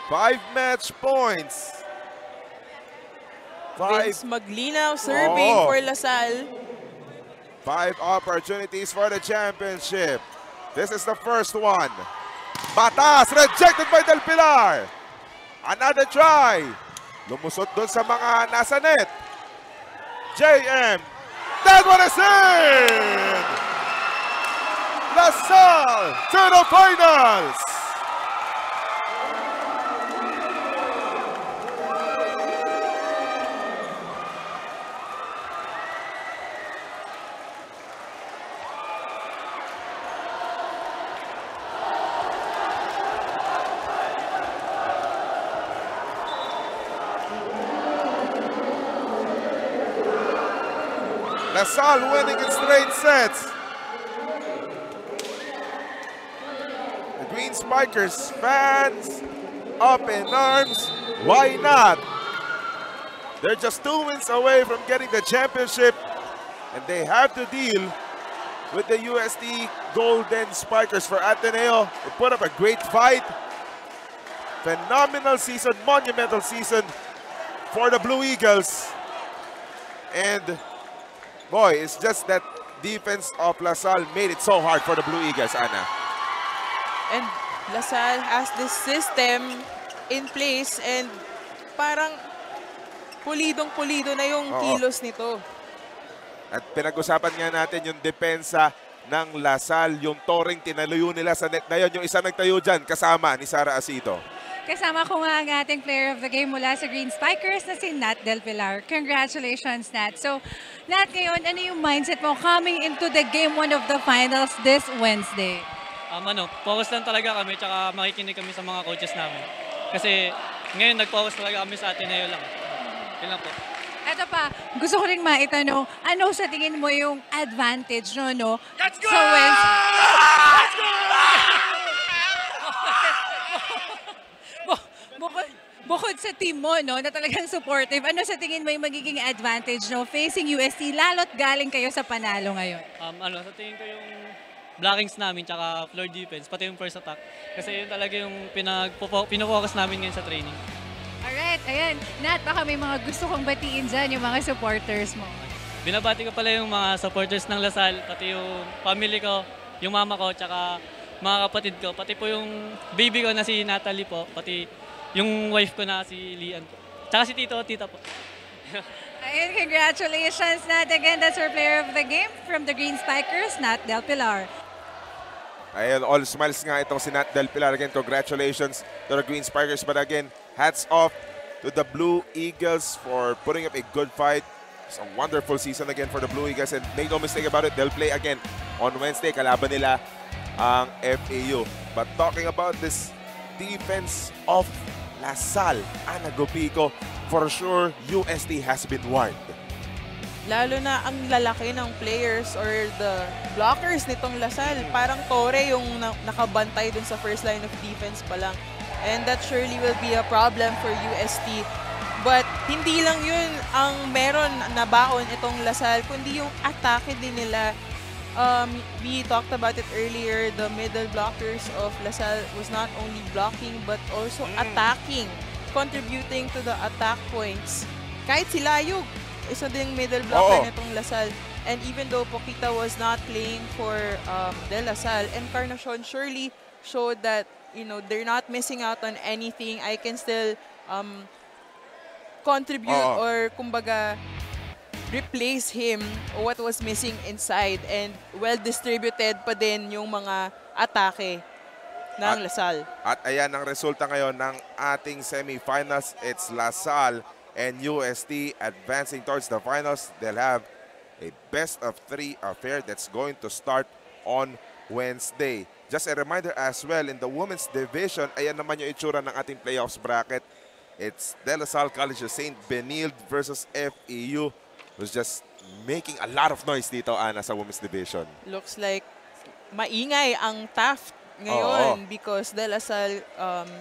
5 match points. 5. Vince Maglinaw serving for La Salle. 5 opportunities for the championship. This is the first one. Batas, rejected by Del Pilar. Another try. Lumusot doon sa mga nasa net. JM. That one is in! La Salle to the finals. La Salle winning in straight sets. The Green Spikers fans up in arms. Why not? They're just 2 wins away from getting the championship, and they have to deal with the UST Golden Spikers. For Ateneo, they put up a great fight. Phenomenal season, monumental season for the Blue Eagles. And boy, it's just that defense of LaSalle made it so hard for the Blue Eagles, Ana. And LaSalle has this system in place and parang pulidong-pulido na yung kilos nito. At pinag-usapan nga natin yung depensa ng LaSalle, yung toring tinaluyo nila sa net na yun. Yung isa nagtayo dyan, kasama ni Sara Asido. Kasama ko nga ang ating player of the game mula sa Green Spikers na si Nat Del Pilar. Congratulations, Nat. So, Nat, ngayon, ano yung mindset mo coming into the game 1 of the finals this Wednesday? Focus lang talaga kami, tsaka makikinig kami sa mga coaches namin. Kasi ngayon, nag-focus talaga kami sa Ateneo lang. Yun lang po. Ito pa, gusto ko rin maitanong, ano sa tingin mo yung advantage no? Let's go! Sa Wednesday? Let's go! Bukod sa team mo, no, na talagang supportive, ano sa tingin mo yung magiging advantage, no, facing UST, lalo't galing kayo sa panalo ngayon? Sa tingin ko yung blockings namin, tsaka floor defense, pati yung first attack. Kasi yun talaga yung pinofocus namin ngayon sa training. Alright, ayan. Nat, baka may mga gusto kong batiin dyan, yung mga supporters mo. Binabati ko pala yung mga supporters ng LaSalle, pati yung family ko, yung mama ko, tsaka mga kapatid ko, pati po yung baby ko na si Natalie po, pati yung wife ko na si Lian po. Tsaka si tita po. Ayun, congratulations, Nat. Again, that's our player of the game from the Green Spikers, Nat Del Pilar. Ayun, all smiles nga itong si Nat Del Pilar. Again, congratulations to the Green Spikers. But again, hats off to the Blue Eagles for putting up a good fight. It's a wonderful season again for the Blue Eagles. And make no mistake about it, they'll play again on Wednesday. Kalaban nila ang FAU. But talking about this defense of LaSalle, Ana Gopico, for sure, UST has been warned. Lalo na ang lalaki ng players or the blockers nitong LaSalle. Parang Tore yung nakabantay dun sa first line of defense pa lang. And that surely will be a problem for UST. But hindi lang yun ang meron na baon itong LaSalle, kundi yung atake din nila. We talked about it earlier, the middle blockers of LaSalle was not only blocking but also attacking, contributing to the attack points. Kahit si Layug, isa ding middle blocker nitong LaSalle. And even though Poquita was not playing for De La Salle, Encarnacion surely showed that, you know, they're not missing out on anything. I can still contribute or kumbaga replace him what was missing inside, and well distributed pa din yung mga atake ng LaSalle. At ayan ang resulta ngayon ng ating semifinals. It's LaSalle and UST advancing towards the finals. They'll have a best-of-3 affair that's going to start on Wednesday. Just a reminder as well, in the women's division, ayan naman yung itsura ng ating playoffs bracket. It's De La Salle College of St. Benilde versus FEU, who's just making a lot of noise dito, Ana, sa women's division. Looks like maingay ang Taft ngayon because De La Salle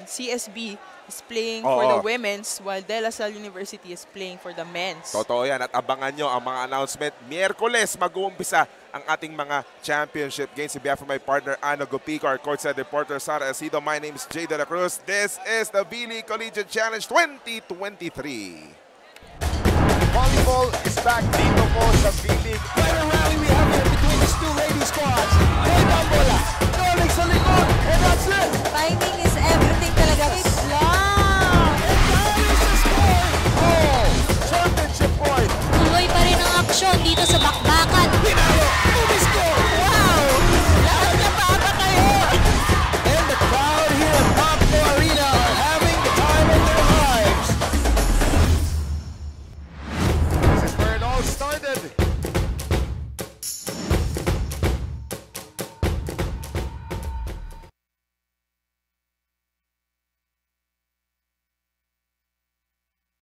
CSB is playing for the women's while De La Salle University is playing for the men's. Totoo yan, at abangan nyo ang mga announcement. Miyerkules mag-uumpisa ang ating mga championship games. On behalf of my partner Ana Gopico, our courtside reporter Sara Asido, my name is Jay De La Cruz. This is the V-League Collegiate Challenge 2023. Volleyball is back dito po sa V-League. Final rally, we have